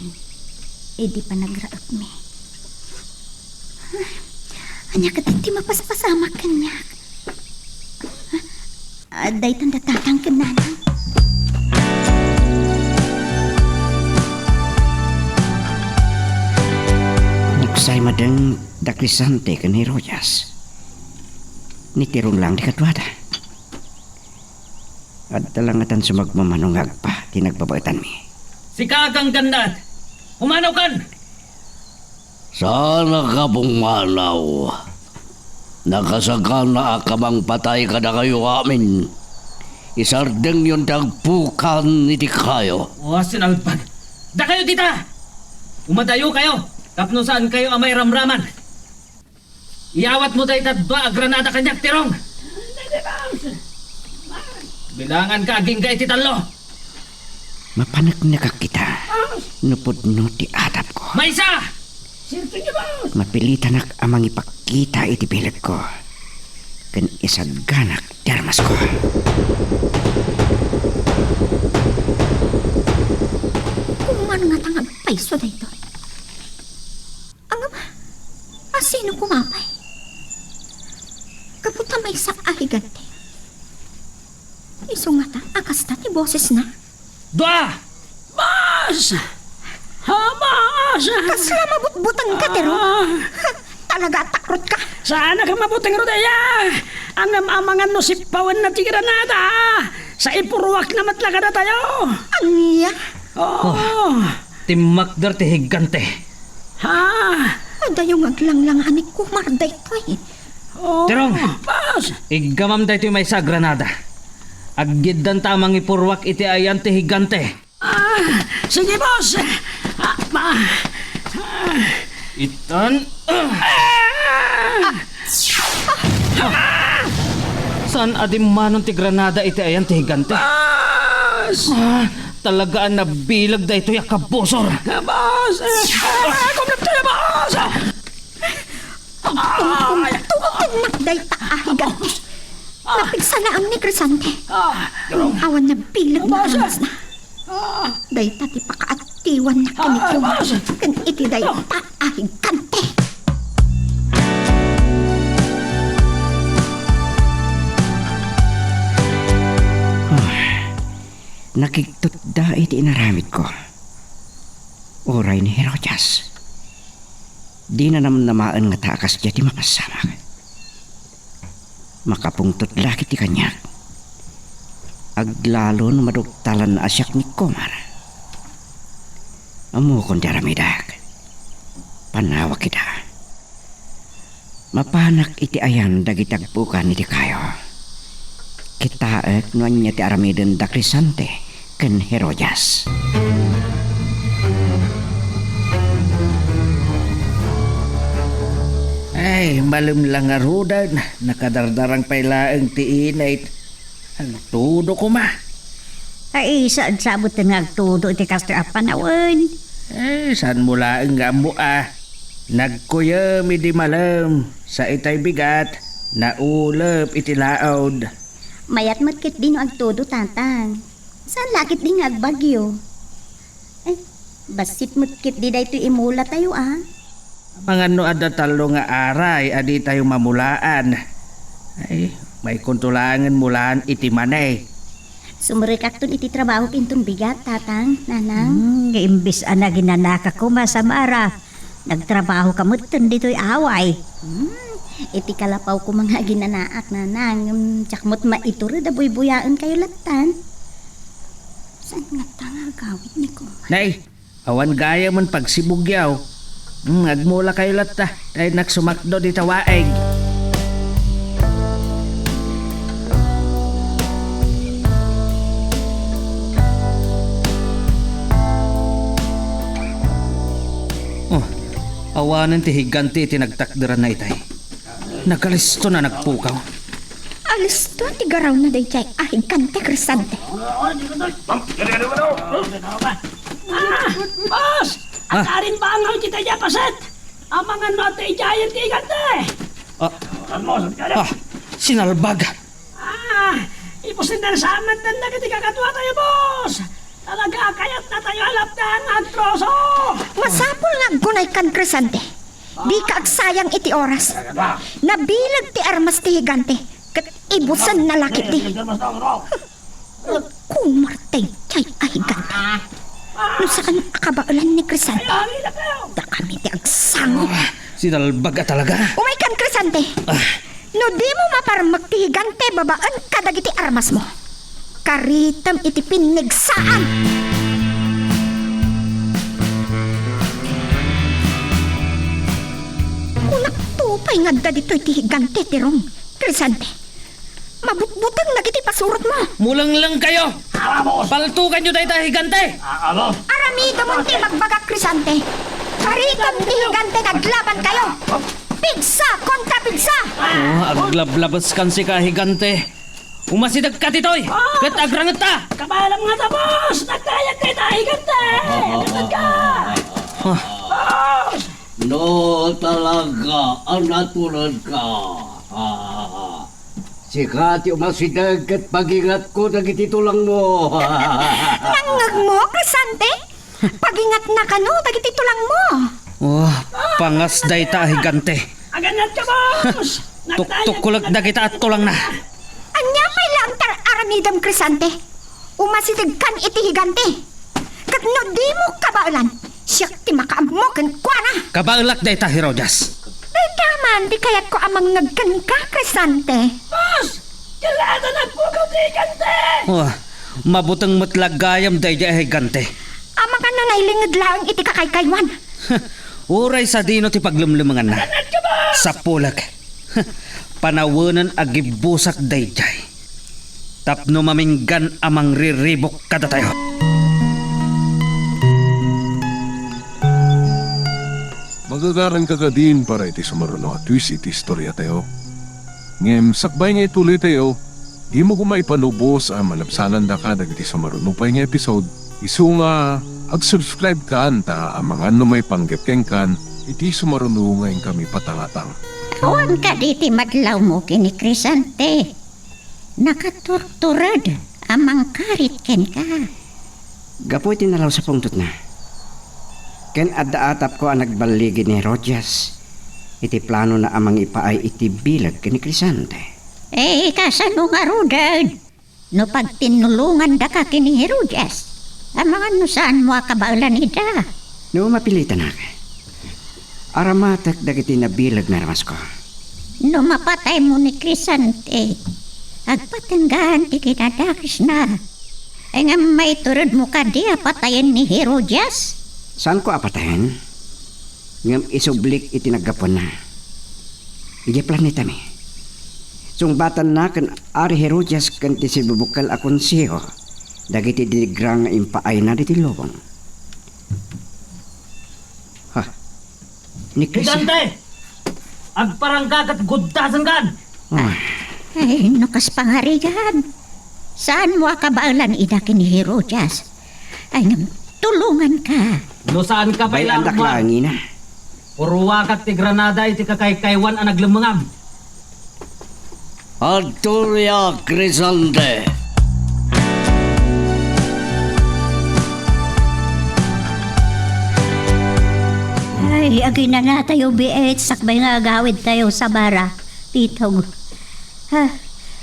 edi panagraot mi. Anya ka ti mapaspasamak kanya. Aday tanda tatang kananang. Nagsay madang dakrisante kan Herojas. Nitirong lang di katwada. At talangatan sumagmamanungag pa, tinagbabaitan mi. Si Kakang Gandad! Umanaw kan! Sana ka pong manaw. Nakasagana akamang patay ka na kayo amin. Isardeng yung tagpukan iti kayo. O, sinalpan! Da kayo dita! Umadayo kayo! Tapno saan kayo ang may ramraman? Iawat mo dahi tatba granada kanyak tirong! Bilangan ka aging ka iti talo! Mapanak na kita. Nupod no ti atap ko. Maysa! Mapilitan ak amang ipakita iti pilit ko. Kan isaganak dermas ko. Kuman nga tangag paiso dayto. Ang asino kumapay? Kaputa may sak ahigante. Iso nga ta, akas ta ti boses na. Dua! Mas! Hamas! Kasla mabutbutang ka, Tero. Talaga takrot ka. Sana ka mabuting rodaya! Ang amangan no sipawan na ti granada! Sa ipurwak na matlaga na tayo! Anya? Oh! Timakder ti higante. Ha? Adayong aglanglang anik kumarday ko eh. Oh! Tirong! Mas! Igamam dahito may sa granada. Agid dan tamang ipurwak iti ayan ti higante. Sige, boss! Itan... Saan adim manon ti granada iti ayan ti higante? Talagaan na bilag da ito yakabosor. Boss! Kumlap tayo, boss! Tuwag nagday ta ahigante. Napigsala ang ni Crisante. Awan na bilag na amas na. Day ta ti pakaatiwan na kanityo. Kan iti day ta ahigante. Nakigtutda iti inaramid ko. Oray ni Herojas. Di na namnamaan nga takas dya ti mapasamak. Makapungtot laki ti kanyak. Aglalon maduktalan na asyak ni Komar. Amo kon daramidak. Panawa kita. Mapanak iti ayan dagitagpukan iti kayo. Kitaek nuan niya ti aramiden da Crisante ken Herojas. Ay, malum lang nga rudan. Nakadardarang pailaang ti inay. Ang tudo ko ma. Ay, saan sabot nga agtudo iti kasto apanawan? Saan mula ang mo Nagkuyam iti malam. Sa itay bigat. Naulap iti laod. Mayat matkit din no agtudo tatang. Saan lakit din nga agbagyo? Basit matkit di dayto imula tayo Mga no ada talo nga aray. Adi tayo mamulaan. Ay, may kuntulangan mulaan iti manay. Sumurikakton iti trabaho kintong bigat tatang, nanang. Imbis ana ginanaka ko masamara. Nagtrabaho ka mutin dito'y away. iti kalapaw ko mga ginanaak na nang tsakmot maiturod da buy-buyaan kayo latan. Saan nga tanga gawit ni ko? Nay, awan gaya man pagsibugyaw. Agmula kayo lata. Ay nagsumakdo di tawaig. Oh, awanan ti higanti iti nagtakderan na itay. Nakalisto na nagpukaw. Alis to, tigaraw na day chay. Ahig kante, Crisante. Boss! At arin ba ang kita dyan paset? Ang mga notay giant igante! Sinalbag. Ipusin na sa amin na nagkakatwa tayo, boss! Talaga kayat na tayo alap na ang troso! Masapol nga gunay kan, Crisante. Di ka agsayang iti oras. Nabilag ti armas ti higante. Kat ibusan na lakit ti. Kumartay chay ahigante. No saan akabaulan ni Crisante? Da kami ti agsango. Sinalbag talaga. Umay kan, Crisante. No di mo maparmag ti higante babaan kadag iti armas mo. Karitam iti pinigsaan. Kunak tupay nga da dito iti higante ti Rong. Crisante, mabutbutang na iti pasurot mo. Mulang lang kayo. Paltukan nyo dahil higante. Aramida mo ti magbagak, Crisante. Karitam ti higante naglaban kayo. Pigsa kontra pigsa. Aglablabas kan si kahigante. Umasidag ka titoy. Kat agrangat ta. Kabalang nga ta, boss! Nagkayat kayo tayo igante! Nagkad ka! Boss! No, talaga, ang natulad ka. Sikat yung masidag at pagingat ko na gititulang mo. Nangag mo, Crisante? Pagingat na kano, dagiti tulang mo. Pangas day ta higante. Aganat ka, boss! Tuktok kulag dagita at tulang na. Anya may lang tar aramidam, Crisante. Umasidag kan iti higante. Kat no di mo kabaulan, siyak ti makaamok kan kuana. Kabaulak day ta Herodias. Daman, di kayat ko amang nagkan ka, Crisante. Boss! Kilala na po ko di igante! Mabutang matlagayam day day higante. Amang ka nanaylingad lang iti kakaykaywan. Uray sa dino ti paglumlumangan na. Sa pulag. Panawanan agibusak dayjay. Tapno maminggan amang riribok kada tayo. Magagaran kagadin para iti sumaruno at twist iti istorya tayo. Ngem sakbay nga ituloy tayo, di mo kumay panubos ang malapsanan da ka iti sumaruno pa nga episode. Isu nga ag-subscribe ka anta ang mga may panggepkeng kan iti sumaruno ngayon kami patangatang. Awan ka diti madlaw mo kini Crisante. Nakaturturad amang karit ken ka. Gapoy tinalaw sa pungtot na. Ken adda-atap ko ang nagbaligi ni Herodias. Iti plano na amang ipaay iti bilag kini Crisante. Kasano nga rudad? No pagtinulungan da ka kini Herodias. Amangan no saan mo akabaulan ida? No mapilitan na ka. Aramatak dagiti nabilag na ramas ko. No mapatay mo ni Crisante. Agpatanggahan ti kinadakis na. Ay nga may turod mo ka di apatayin ni Herodias. Saan ko apatahin? Ngam isublik itinagapon na. Ije planeta mi. Sungbatan na kan Ari Herodias kan ti sibubukal akon siyo. Dagiti dinigrang impaay na diti lobong. Ha? Ni Crisante! Higante! Agparanggagat guddasan kan! Ay, nukas pangarigan. Saan mo akabaulan ida kini Herodias? Ay nga, tulungan ka. No saan ka pa Bayan ilang daklangi na. Puruwakat ti Granada iti kakaykaywan ang naglumangam. Arturia Crisante. Ay, agin na tayo biit. Sakbay nga agawid tayo sa bara. Pitog.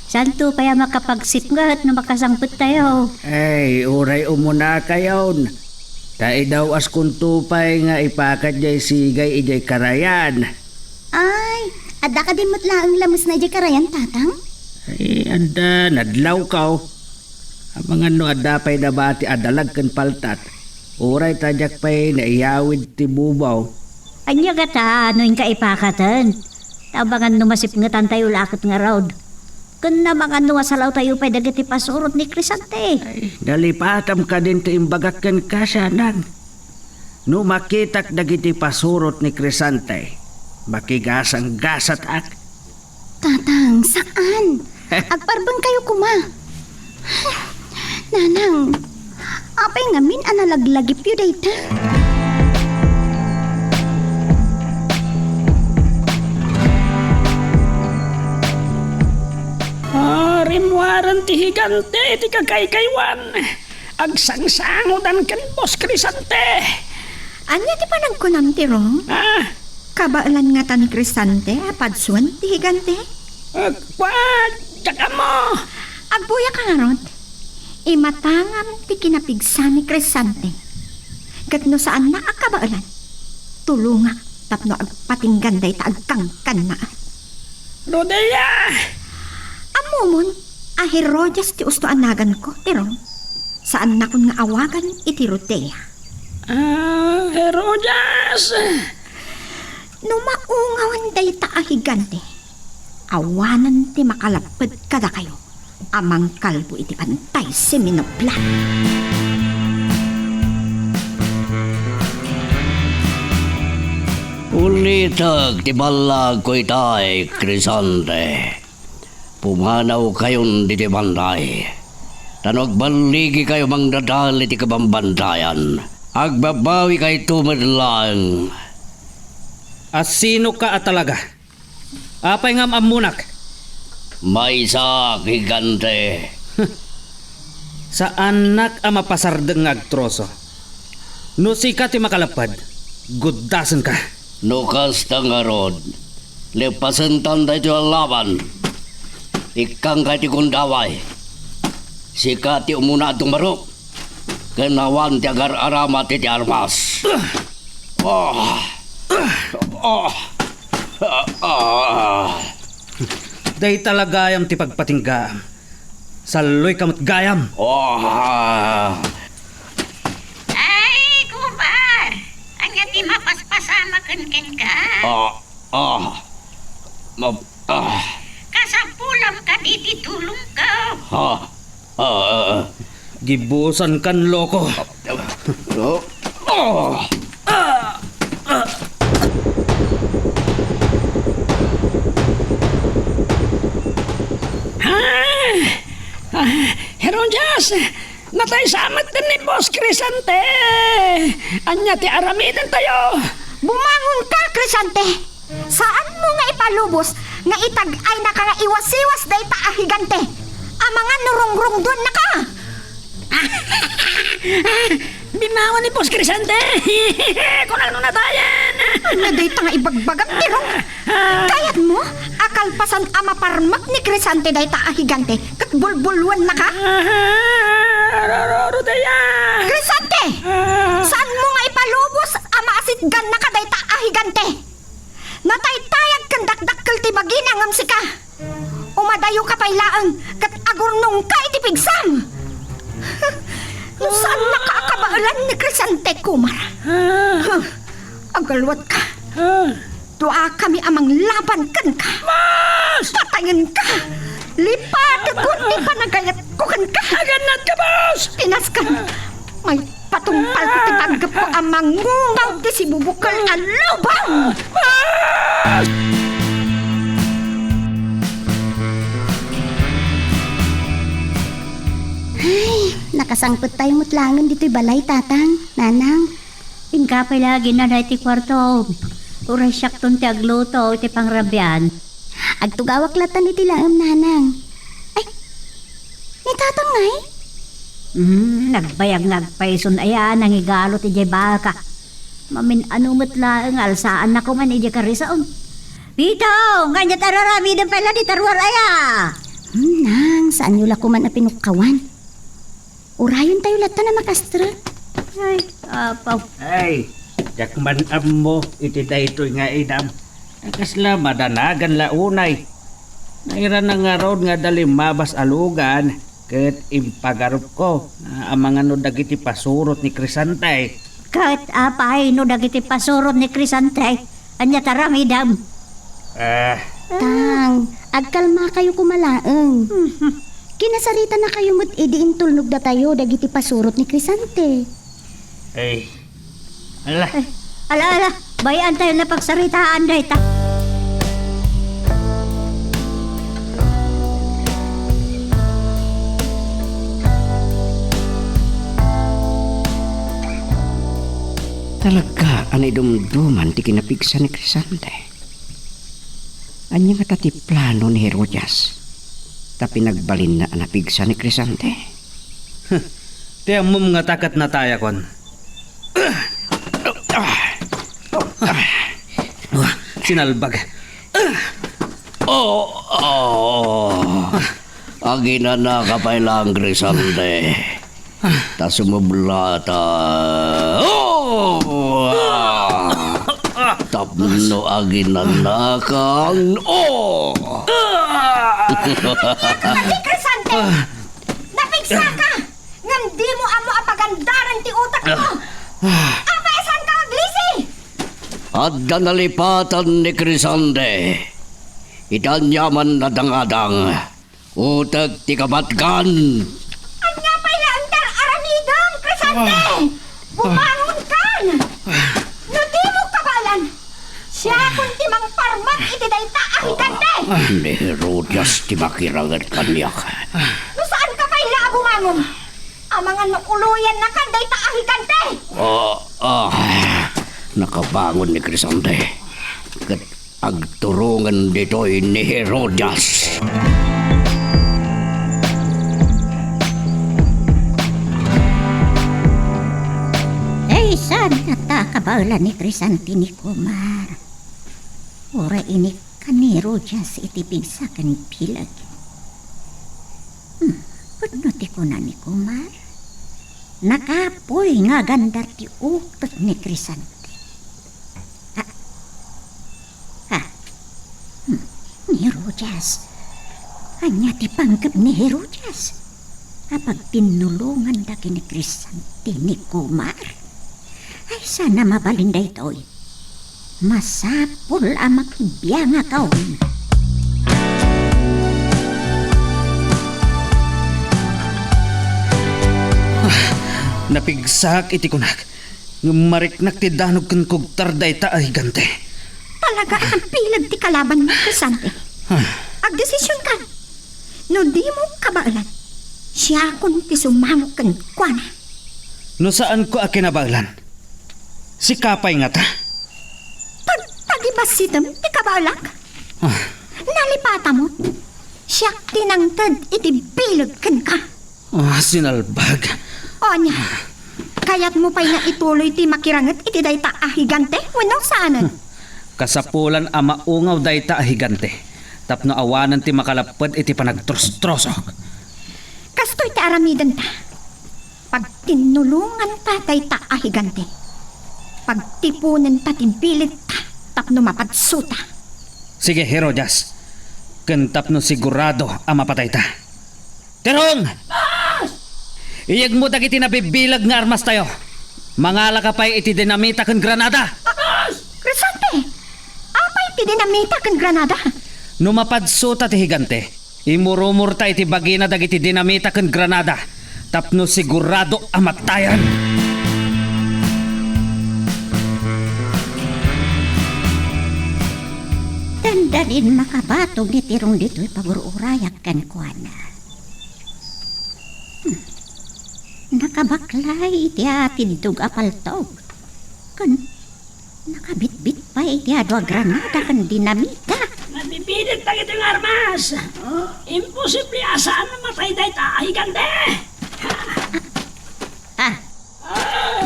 Santo pa makapagsitngat na makasangpot tayo. Ay, uray umuna kayon. Dai daw as kuntupay nga ipakat jay sigay ijay karayan. Ay, Adda ka din matlaang lamus na di karayan, tatang? Ay, anda, nadlaw ka. Ang mga no adapay na bati adalag kan paltat. Uray tajak pa'y naiyawid ti bubaw. Anya gata, ano yung kaipakatan? Tabangan numasip nga tayo lakot nga road. Kun na mga nuwasalaw tayo pa'y dagiti pasurot ni Crisante. Ay, dalipatam ka din ti imbagakan ka siya nang. No makitak dagiti pasurot ni Crisante, makigasang gasat ak. Tatang, saan? Agparbang kayo kuma. Nanang, apay ngamin analaglagip yu dayta. Rimwaran ti higante ti kakaykaywan. Agsangsangodan ken Boss Crisante. Anya ti panagkunam ti Rong? Kabaalan nga ta ni Crisante, apadsuan ti higante. Agpad, tsaka mo. Agbuya ka nga rod. Imatangam ti kinapigsa ni Crisante. Gatno saan na akabaalan. Tulunga, tapno agpatingganday ta agkangkan na. Rodea. Amumon, Herodias ti usto anagan ko, Tirong. Saan na kun nga awagan iti Rodea. Herodias. No maungawan day ta ahigante. Awanan ti makalapad kada kayo. Amang kalbo iti pantay si Minopla. Ulitag ti balag ko itay, Crisante. Pumanaw kayon di ti banday. Tanog baligi kayo mang dadali ti kabambantayan. Agbabawi kay tumadlang. At sino ka at talaga? Apay ngam amunak. May sa higante. Sa anak ang mapasardeng agtroso. No sika ti makalapad, guddasan ka. Nukas tangarod. Lepasentan tayo ang laban. Ikang kay ti kundaway. Sika ti umuna atong marok. Kenawan ti agar arama ti armas. Day talagayam ti pagpatinggaam. Saloy kamot gayam. Ay, kumar! Anya ti mapaspasama ken ka. Kasapulam ka di tulong ka. Gibusan kan loko. Herodias, natay samat din ni Boss Crisante. Anya ti aramidan tayo. Bumangon ka, Crisante! Saan mo nga ipalubos nga itag ay naka nga iwas-iwas day ta ahigante? Ang mga nurong-rong doon na ka! Bimangon ni Boss Crisante. Kung ano na tayan. Ano day ta nga ibagbagam tirong? Kayat mo, akalpasan amaparmak ni Crisante day ta ahigante kat bulbulwan na ka? Rodea. Crisante! Saan mo nga ipalubos ama asitgan na ka day ta ahigante? Nataytayag kan dakdakkel ti baginangam sika. Umadayo ka pailaang kat agurnong ka iti pigsam. Saan nakakabaalan ni Crisante, Kumar? Agalwat ka. Dua kami amang laban kan ka. Patayin ka. Lipat ko ni panagayat ko kan ka. Aganat ka, boss! Pinaskan. May patumpal ko titanggap ko amang ngungaw ti si bubukal alubang. Ay, nakasangpot tayo mutlangan dito'y balay, tatang. Nanang. Ingkapay lagi na na iti kwarto. Uray syakton ti agluto iti pangrabyan. Agtugawak latan iti laam, nanang. Ay, ni tatang ngay? Nagbayag-nagpayson ayan, nangigalo ti baka. Mamin anumat lang, alsaan na ko man iti karisaon. Pito, kanya tararami din pala di tarwar aya. Nang, saan nyo lakuman na pinukawan? Urayon tayo lata na makastra. Ay, apaw. Ay, jakman mo iti daytoy nga idam. Kasla madanagan launay. Naira na nga ron nga dali mabas alugan ket impagarup ko ang mga no dagiti pasurot ni Crisante. Kahit apay no dagiti pasurot ni Crisante, anya taramidam. Tang, agkalma kayo kumalaeng. Kinasarita na kayo mo't idiin tulnog da tayo dagiti pasurot ni Crisante. Ay, ala. Ala, bayan tayo na pagsaritaan day ta. Talaga, anay dumduman ti kinapigsa ni Crisante. Anya nga tati plano ni Herodias. Tapi nagbalin na anapigsa ni Crisante. Tiyan mo nga takat na taya kon. Sinalbag. Agi na nakapailang Crisante. Ta sumublata. Tapno agi na nakang. Ati Crisante! Napigsa ka! Ngam di mo amo apagandaran ti utak mo! Apesan ka maglisi! At nalipatan ni Crisante. Itanyaman na dangadang. Utak ti kabatgan. Anya pa'y launtar aramidang, Crisante! Bumangon ka! No di mo kabalan! Siya kung timang parmat iti dayta ahigante! Ni Herodias ti makirangat kanyak. No saan ka pa'y bumangon? Ang mga nukuluyan na kan dayta ahigante! Nakabangon ni Crisante. Kat agturungan dito'y ni Herodias. Ay, saan natakabalan ni Crisante ni Kumar? Ora ini kaniro dyan sa itibigsa kan pilag. Pagno ti ko na ni Kumar? Nakapoy nga ganda ti utot ni Crisante. Ni Herodias. Anya ti panggap ni Herodias. Kapag tinulungan daki ni Crisante ni Kumar, ay sana mabalinday to'y. Masapul ang makibiyang akawin. Napigsak iti kunak. Mariknak ti danog kan kugtar day ta ahigante. Talaga ang pilag ti kalaban mo, Crisante. Agdesisyon ka. No di mo kabaalan, siya kung ti sumamok kan kuana. No saan ko akinabaglan? Si Kapay nga ta. Pagpagibasitam ti kabalak. Nalipata mo. Siya tinangtad iti bilog kan ka. Sinalbag. O niya, kaya't mo pa'y na ituloy ti makirangat iti dayta ahigante. Wano saanan? Kasapulan ang maungaw day ta ahigante. Tapno awanan ti makalapad iti panagtros-trosok. Kastoy ti aramidan ta. Pag tinulungan ta dayta ahigante. Pag tipunan ta ti bilit ta. Tapno mapadsuta. Sige, Herodias. Ken tapno sigurado ang mapatay ta. Terong! Iyag mo dagiti nabibilag nga armas tayo. Mangala ka pa'y iti dinamita kan granada. Crisante! Apay ti dinamita kan granada. Numapadsuta ti higante. Imurumurta iti bagina dagiti dinamita kan granada. Tapno sigurado amatayan. Dandalin makabatog ni tirong dito'y pagururayak kan kuana. Nakabaklay iti atindog apaltog. Kan nakabitbit pa iti adwa granada kan dinamita. Nabibilit na kitang armas. Imposible asaan na matay day tayo gande.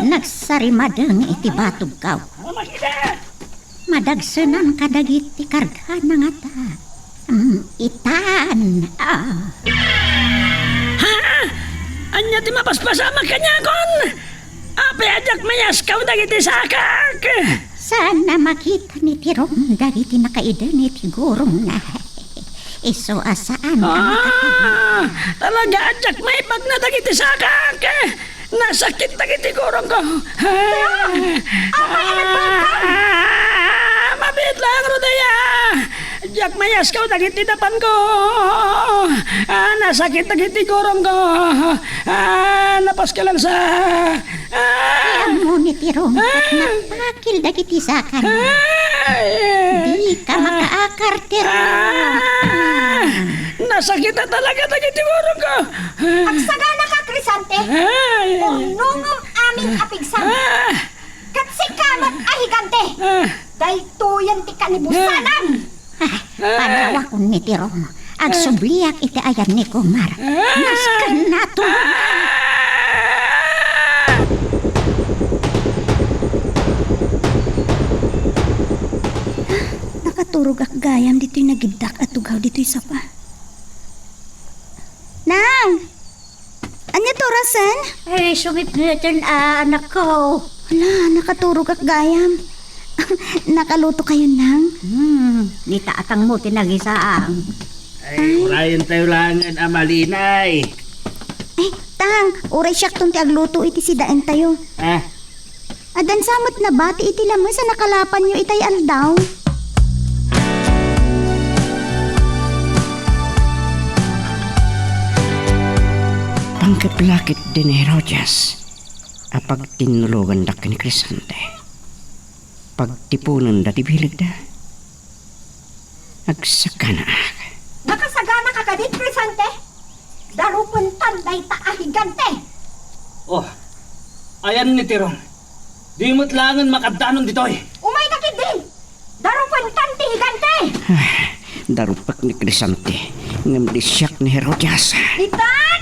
Nagsarimadang iti batog kaw. Makita. Madagsunan kadagiti karga na nga ta. Itan. Anya ti mapaspasama kanya kon. Ape ajak mayas kau dagiti sakak. Sa Saan na makita ni Tirong dagiti nakaida ni Tigurong na iso asaan Talaga, Jack, may pag nadagiti sakak. Nasakit dagiti gurong ko. Mabit lang, Rodaya. Jack, mayas ka dagiti dapan ko. Nasakit dagiti gurong ko. Napas ka lang sa... Amo ni Tirong napakil dagiti sakan di ka makaakar Tirong Nasakit na talaga dagiti gurong ko. Agsagana ka Crisante unungom aming apigsan katsikamat ahigante daytoyan ti kanibusanan panawa ko ni Tirong agsubliak iti ayan ni Kumar naskan nato Nakaturog ak gayam dito'y nagidak at tugaw dito'y sapa. Nang! Anya to, Rasen? Ay, sumip na dyan, anak ko. Wala, nakaturog ak gayam. Nakaluto kayo, Nang? Nitaatang mo tinagisaang. Ay, urayan tayo langan amalinay. Ay, Tang, uray siyak tong ti agluto iti sidaen tayo. Adan samot na ba, ti iti lamay sa nakalapan nyo itay aldaw? Pangkaplakit din ni Herodias, apag tinulugan da ni Crisante. Pagtipunan da tibilig da, agsakana nakasagana ka kadit Crisante darupon tanday taahigante Oh, ayan ni Tirong. Di mo't langan makadanon ditoy. umay dakit din darupon tanti higante darupak ni Crisante, ngam di siyak ni Herodias. itan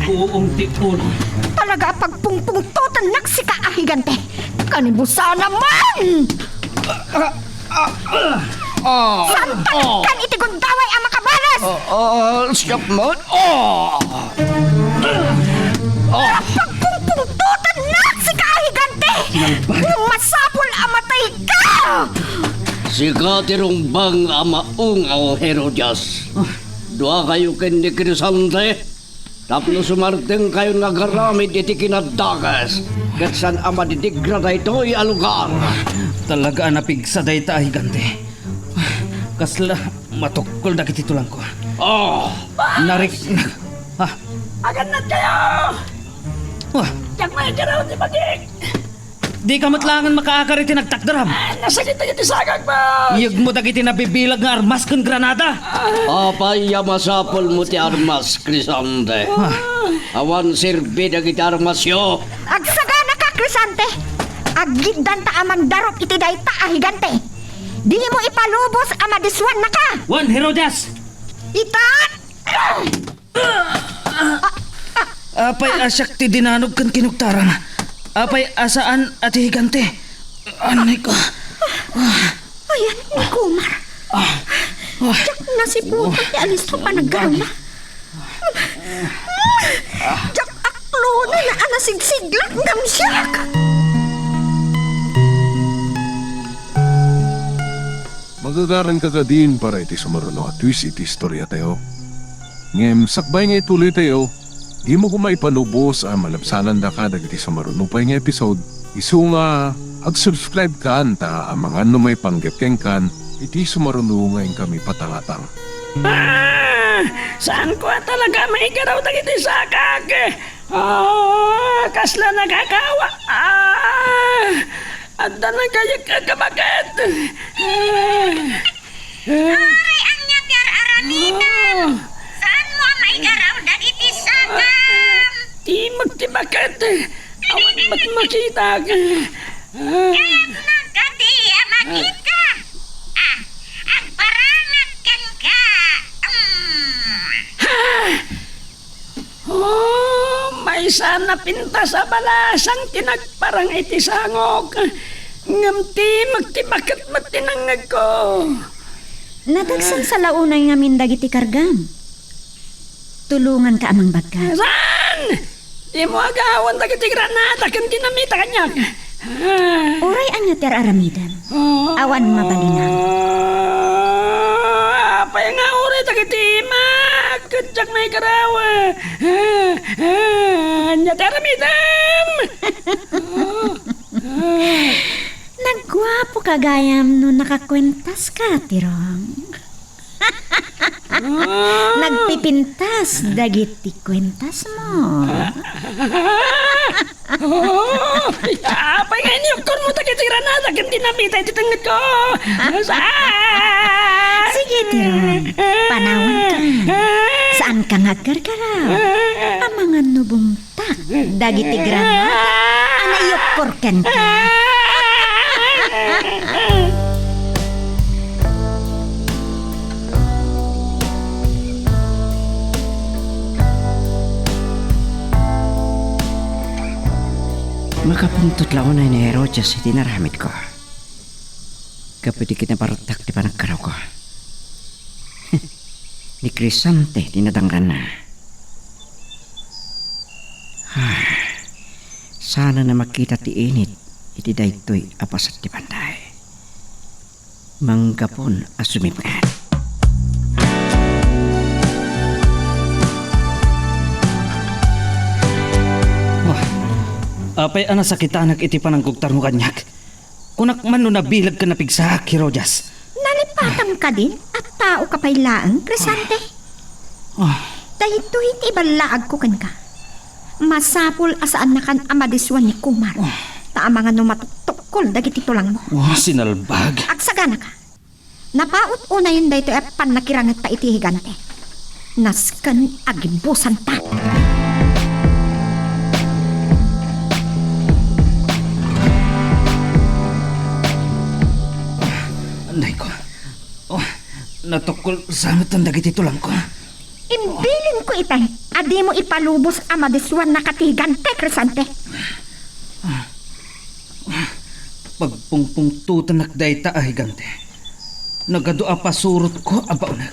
Buong titulo. talaga pagpungpungtutan nagsika ahigante kanibusa naman santan iti gundaway ang makabalas Siyak mo? pagpungpungtutan nagsika ahigante masapol amatay ka Sika tirong bang amaung ang Herodias. Dua kayo ken ni Crisante. Tapno sumarteng kayo nagaramid iti kinadagas. Katsan ama didigrada ito'y alugar. Talaga napigsa day ta higante. Kasla matukol da kiti tulang ko. Narik. Aganat kayo! Jack, may karaw ti bagik. Di ka matlangan makaakar iti nagtakdaram. Nasakit na iti sakak ba? Iyag mo dagiti nabibilag nga armas kan granada. Apay yamasapol mo ti armas, Crisante. Awan sirbi dagiti armas yo. agsagana ka Crisante aggidan ta amang darop iti dayta ahigante di mo ipalubos ama diswan na ka Juan Herodias. itan Apay asyak ti dinanog kan kinugtaran. Apay asaan ati higante. Anay ko. ayan ni Kumar jak nasiputot ti alis to panagkarma jak aklo na anasigsiglat ngam siyak Magagaran ka din para iti sumaruno at twist iti istorya tayo. Ngem sakbay nga ituloy tayo, di mo kumay panubos ang malabsanan da ka dagiti sumaruno pa nga episode. Isu nga ag-subscribe ka ta ang mga numay panggapkeng kan iti sumaruno ngayon kami patangatang. Saan ko talaga may karaw dagiti sakak? Kasla nakakawa. Anda na kayo kakabagat. ay ang nyapyar aramida saan mo may garaw dagiti sakam Di magtibagat. Awan ba't makita ka? nagkadi amagit ka agparangat kan ka May sana pinta sa balasang tinagparang iti sangok. Ngamti magtibagat matinangag ko. Natagsan sa launay nga mindag iti kargam. Tulungan ka amang bagka. Saan? Di mo agawan dagiti granada ken dinamita kanyak. Uray anyo ter aramidan. Awan mabalinang. Apa yang ngawure dagiti mak kejak may karawa. Anya taramidam. Nagwapo kagayam no nakakwentas ka, Tirong. Nagpipintas dagiti kwentas mo. Apa yang ini ukor mo dagiti granada ken dinamita iti tengget ko. Sige, Tirong. Panawan ka. Saan ka nagkarkaraw? Amangan no bumtak dagiti granada. Anayokkorken ka. Makapuntot lang na ni Herodias iti naramid ko. Kapag dikit na parutak di pa nagkaraw ko. Ni Crisante tinadanggan na. Sana na makita ti init iti daytoy apasat ti panday. Manggapon asumipkan. Apay ana sakitanak iti pananggugtar mo kanyak. Kunak man no nabilag ka napigsak, Herodias. Nalipatan ka din at tao ka pa'y laang, Crisante. Dahito iti balaag ko kan ka. Masapul asaan na kan amadiswan ni Kumar. Taamang ano matutukol dagiti tulang mo. Sinalbag. Agsagana ka. Napaut una yun dahito e panakirangat ta iti higante. Naskan agibusan ta. Anday ko. Natukol sa ang dagiti tulang ko. Imbilin ko itay. Adi mo ipalubos amadiswan na katigante, Crisante. Pagpungpung tutanak dayta ahigante. Nagadua pa surot ko abaunag.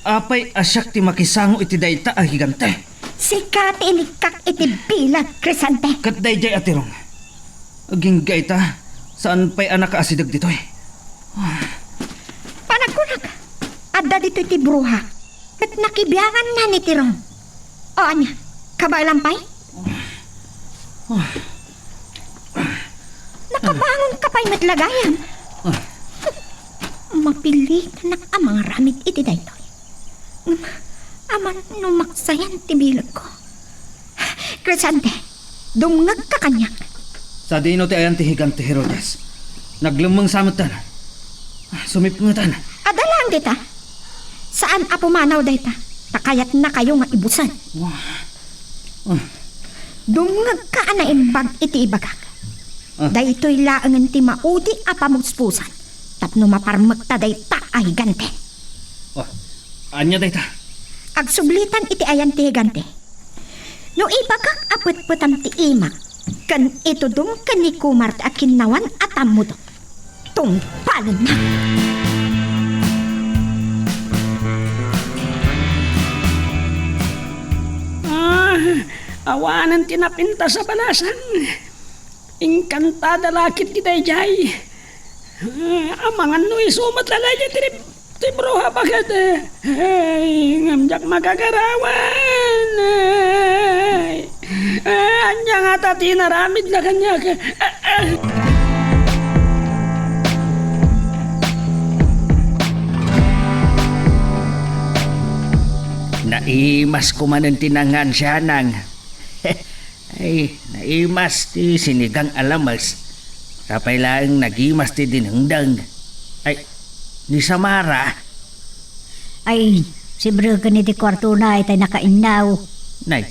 Apay asyak ti makisango iti dayta ahigante. Sikat inikak iti bilag, Crisante. Kat dayjay atirong. Aging gayta, saan pa'y anak kaasidag dito'y? Panagkunag. Adda dito iti bruha. At nakibiyangan na ni Tirong. O anya, kabailampay? Nakabangon ka pa'y matlagayan. Mapilit na amang ramid iti daytoy. Aman numaksayan ti bilag ko. Crisante, dumngag ka kanyak. Sa dino ti ayan ti higante Herodias. Naglumang samutan. Sumipngutan. Adalang dita. Saan apumanaw dayta? Takayat na kayo nga ibusan. Dumngag ka na imbag iti ibagak. Daytoy laangan ti maudi apamugspunsan. Tapno maparmagta dayta ay gante. Anya dayta? Agsublitan iti ayan ti higante. No ibagak apet-petam ti imak. Kan itudum kan ni Kumar at kinawan at amudo. Tungpalan na. Awanan tinapinta sa balasan. Inkantada lakit ti dayjay. Amangan no isumat lalay ti bruha bagat. Ngamjak magagarawan. Anya nga tati naramid na kanya. Naimas ko man ang tinangan siya nang. Ay, naimas ti sinigang alamas. Kapay lang nagimas ti dinengdang. Ay, ni Samara. Ay, si Bruga ni di kwarto na itay nakainaw. Nay,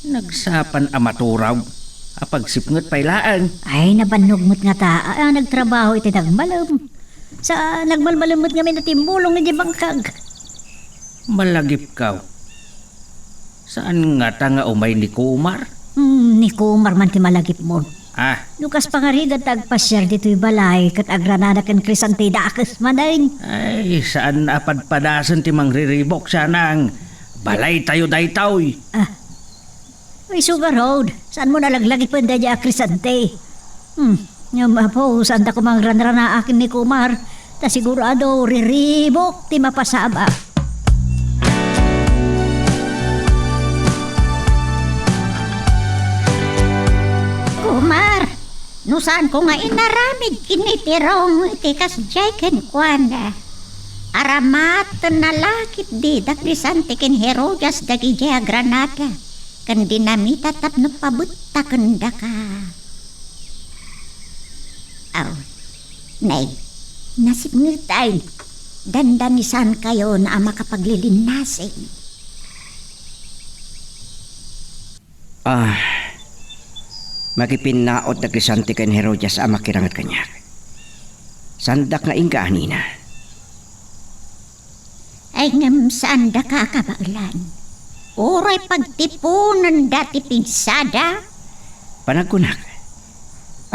nagsapan amaturaw. Apagsipngot pay laang. Ay, nabanugmot nga ta. Nagtrabaho itay nagmalam. Sa nagmalmalamot nga may natimulong na di bangkag. Malagip ka. Saan nga ta nga umay ni Kumar? Ni Kumar man ti malagip mo. Lukas pangarigat tagpasyar dito'y balay kat agranada kan Crisante dakas manayin. Ay, saan apadpadasan ti mangriribok siya nang balay tayo daytaw. Ay, sugarod. Saan mo nalaglagi pa niya Crisante? Yung po, saan da kumang ranrana akin ni Kumar. Ta sigurado riribok ti mapasaba. Kumar, no saan ko nga inaramid kinitirong iti kasjay ken kuanda. Aramat na lakit di da Crisante ken Herodias dagi jaya granada. Kan dinamita tap no pabutta kenda ka. Aw, nay, nasib ngitay. Dandanisan kayo na makapaglilinasin. Makipinaot na Crisante ken Herodias ang makirangat kanya. Sandak nga ingka anina. Ay ngam saan da ka kabailan. Oray pagtipunan dati pinsada. Panagkunak.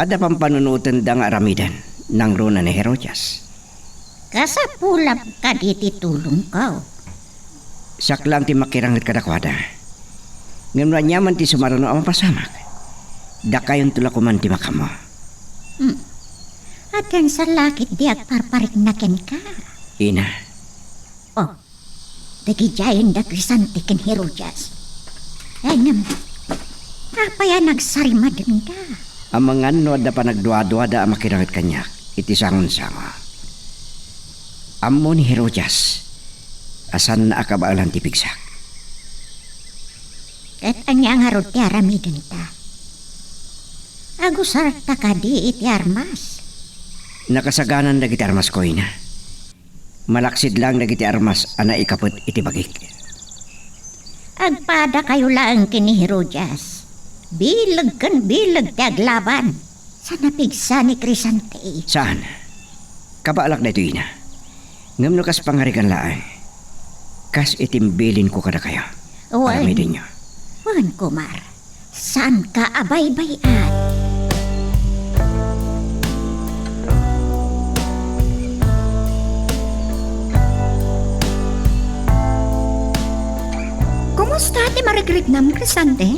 Ada pang panunutan da nga aramidan ng runa ni Herodias. Kasapulap ka di titulong ka. Saklang ti makirangat kadakwada. Ngayon nyaman ti sumarano ang pasamak. Da kayon tula kuman ti makamo. At yan sa lakit di agparparik na ken ka. Ina, Oh, dagijayan da Crisante ken Herodias. Ay ngam, kapaya nagsarima din ka. ang mga no da pa nagduwa-duwa da ang makirangat kanya. Iti sangon-sama. Amo ni Herodias. Asan na akabaalan ti pigsak. Kat anyang harot ti aramidin ta. Agusar ta ka di iti armas. Nakasaganan dagiti armas ko ina. Malaksid lang dagiti armas ana ikaput iti bagik. Agpada kayo lang kini Herodias. Bilag kan bilag ti aglaban. Sa napigsa ni Crisante. Saan? Kabaalak na ito ina. Ngam no kas pangarikan laang. Kas itimbilin ko kada kayo. Aramidin nyo. Wan Kumar. Saan ka abay-bayan? Kumusta ti marigrignam, Crisante?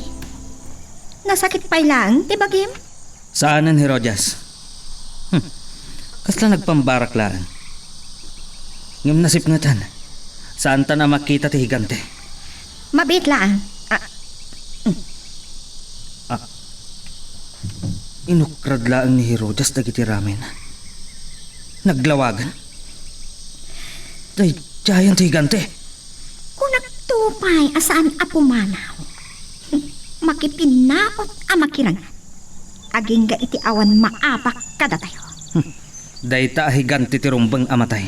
Nasakit pa lang, ti bagim? Saanan, Herodias? Kasla nagpambarak laan. Ngam nasip nga tan. Saan ta na makita ti higante? Mabit lang. Inukrad laang ni Herodias dagiti ramen. Naglawagan. Day, giant ti higante. Kung nagtupay asaan apumanaw. Makipinaot a makirangan. Aging ga iti awan maapak kada tayo. Day ta higante ti rumbang amatay.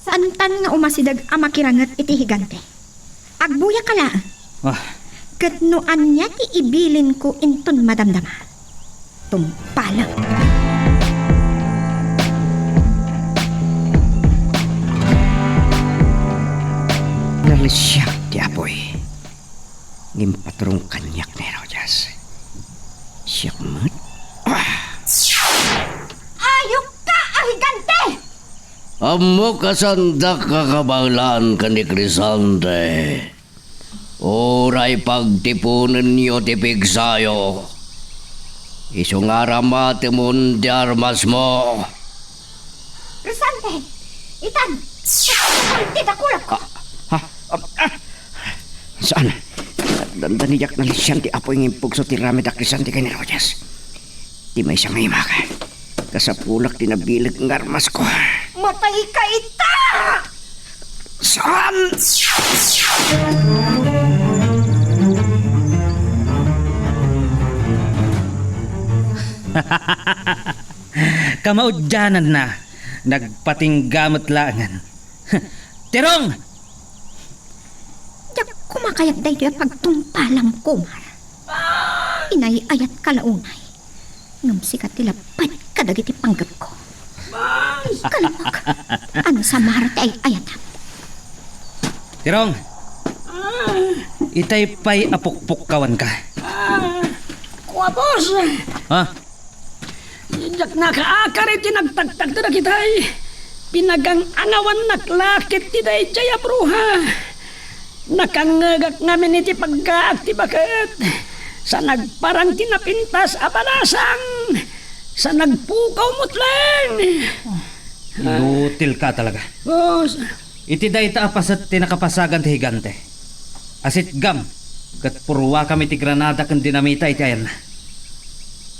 Saan tan nga umasidag a makirangat iti higante? Agbuya ka lang. Katnoan niya ti ibilin ko inton madamdama. Tumpalang. Nalisyak ti apoy. Ngimpatrong kanyak ni Herodias. Siyak mo't. Hayop ka, ahigante! Amo kasandak kakabanglan ka ni Crisante. Oray pagtipunan niyo ti pigsayo. Isungaramate mon di armas mo. Crisante! Itan! Titakulak ko! Saan? Dandaniyak na lisyan ti apoy ngimpog so ti rami da Crisante kay ni Herodias. Di may isang imaka. Kasapulak ti nabilag ng armas ko. Matay ka ita! Saan? Kamaudyanan na. Nagpatinggamot laangan. Tirong! Yak kumakayat dahi ito pagtumpalang Kumar. Inay ayat kalaunay. Ngam sikat tilapad kadagiti panggap ko. Kalawag. Ano sa maharata ay ayat. Tirong! Itay pa'y apukpuk kawan ka. Kuwapos! Ha? Yak nakaakar iti nagtagtag na kitay. Pinagang anawan naklakit ti day jaya bruha. Nakangagak ngamin iti pagkaak ti bakat. sa nagparang tinapintas abalasang, sa nagpukaw mutlang. Inutil ka talaga. Boss, Iti dayta apas at tinakapasagan ti higante. Asit gam, kat purwa kami ti granada kan dinamita iti ayan na.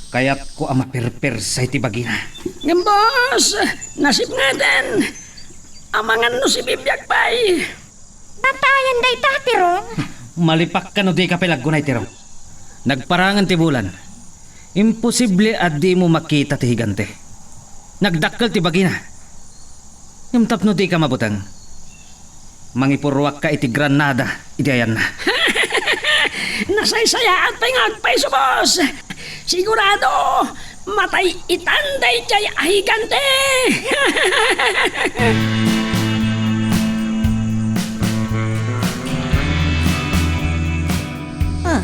Kaya't ko ama perper sa iti bagina. ng boss, nasib nga din. Amangan no si Bibiyag pa'y. Tatayan day tatirong. Malipak ka no di ka pilaggunay tiro. Nagparangan ti bulan. Imposible at di mo makita ti higante. Nagdakkel ti bagina. Yamtap no di ka mabutang. Mangipurwak ka iti granada iti ayan na. Nasaysaya at pangagpay so boss. Sigurado, matay itanday jay ahigante. Oh,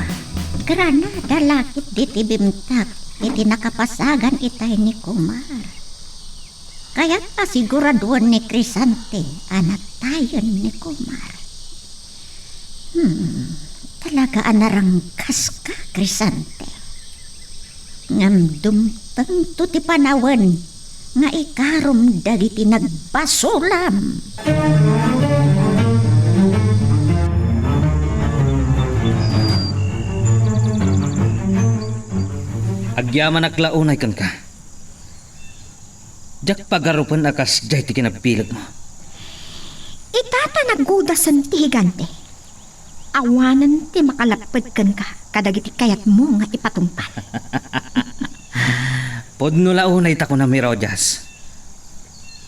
granada lakit di tibimtak. Iti nakapasagan itay ni Kumar. Kaya't pasiguraduan ni Crisante, anak tayo ni Kumar. Talaga anarangkas ka, Crisante. Ngam dumteng to ti panawan, nga ikarom dagiti nagbasulam. Agyaman aklaunay kan ka. Jak pagarupan akas jay ti kinapilag mo. Itata naggudasan ti higante. Awanan ti makalapad kan ka, kadagiti kayat mo nga ipatungpal. Podno launay ta ko na mirojas.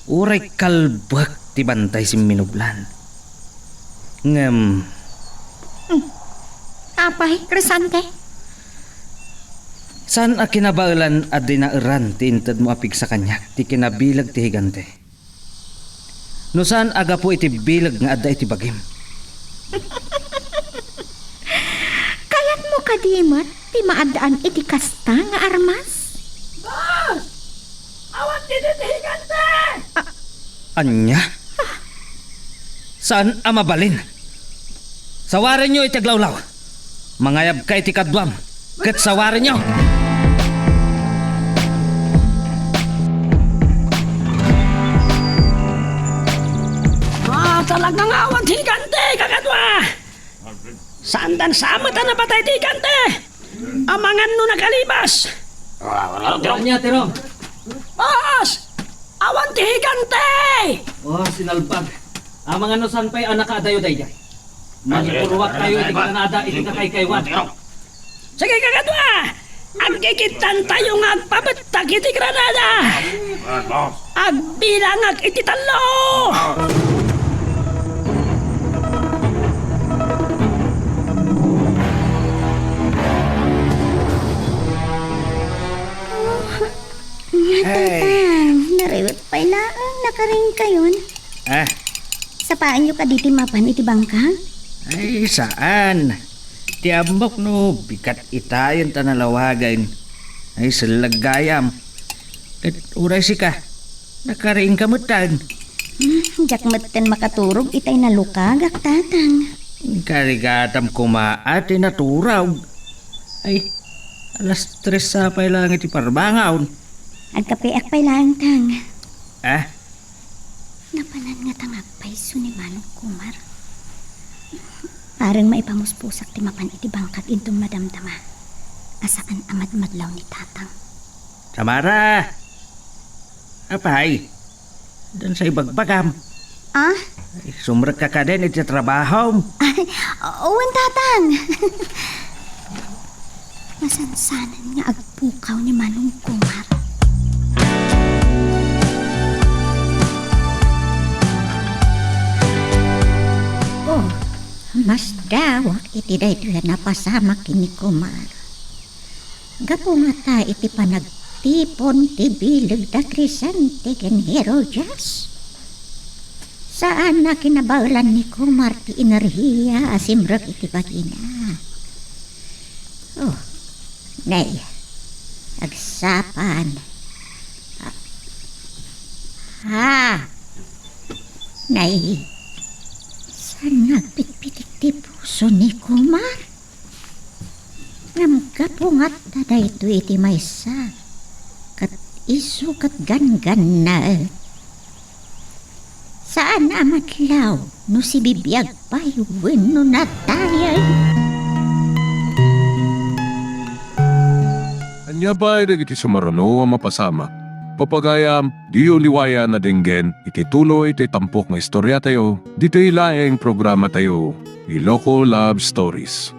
Uray kalbak ti bantay si minublan. Ngem, Apay, Crisante? saan a kinabaulan at dinairan ti intad mo apig sa kanyak ti kinabilag ti higante? No saan aga po iti bilag nga adda iti bagim? Kayat mo kadimat, ti maadaan iti kasta nga armas? Boss! Awan dito higante! Anya? Saan a mabalin? Sawarin nyo iti glawlaw. Mangayab ka iti kadwam. Kat sawarin nyo. Talagang awan higante, kakadwa! Sandan samatan na patay higante! Amangan no nakalibas! Anya, tiro. Boss! Awan higante! Oh, sinalbag. Amang ano san pa'y anak adayo dayjay. Manipurwak tayo iti granada iti kakaykaywan. Sige kakadwa! Agkikitan tayo nga agpabatak iti granada! Agbilangag iti talo! Nariwat pa ilaang nakaring kayon. Ah, Sapaan nyo ka diti mapan iti bangka? ay saan? Tiambok no, bikat itayon tanalawagan. Ay salagayam. Kat uray si ka, nakariing kamutan. Jak maten makaturog itay nalukagak tatang. Karigatam kumaat naturaw. Ay, alas 3 sa pay lang iti parbangaw. Agkapiak pa'y lang tang. Ah, Napanan nga tangagpay so ni Manong Kumar. Parang maipamuspusak ti mapan iti bangkat intong madamdama. Asaan amad madlaw ni tatang. Tamara! Apay, dan sa ibagbagam. Ah? Ay, sumrek ka din iti trabaho. Owan tatang. Masansanan nga agpukaw ni Manong Kumar. Oh, mas dawak iti daytoy na pasama kini Kumar. Gapo nga ta iti panagtipon ti bilag da Crisante ken Herodias. Saan na kinabaulan ni Kumar ti enerhiya asimrek iti bagina. Oh, nay, agsapan. Nay, saan nagpitpitik ti puso ni Kumar? Ngamgapungat na dayto iti maysa. Kat isu kat gangan na. Saan amatlaw no si bibiyag pa'y wenno natayan. Anya ba ay iti sumarano ang mapasama? Papagayam, di uliwaya na dinggen, iti tuloy iti tampok nga istorya tayo, dito ilaeng programa tayo, Iloko Love Stories.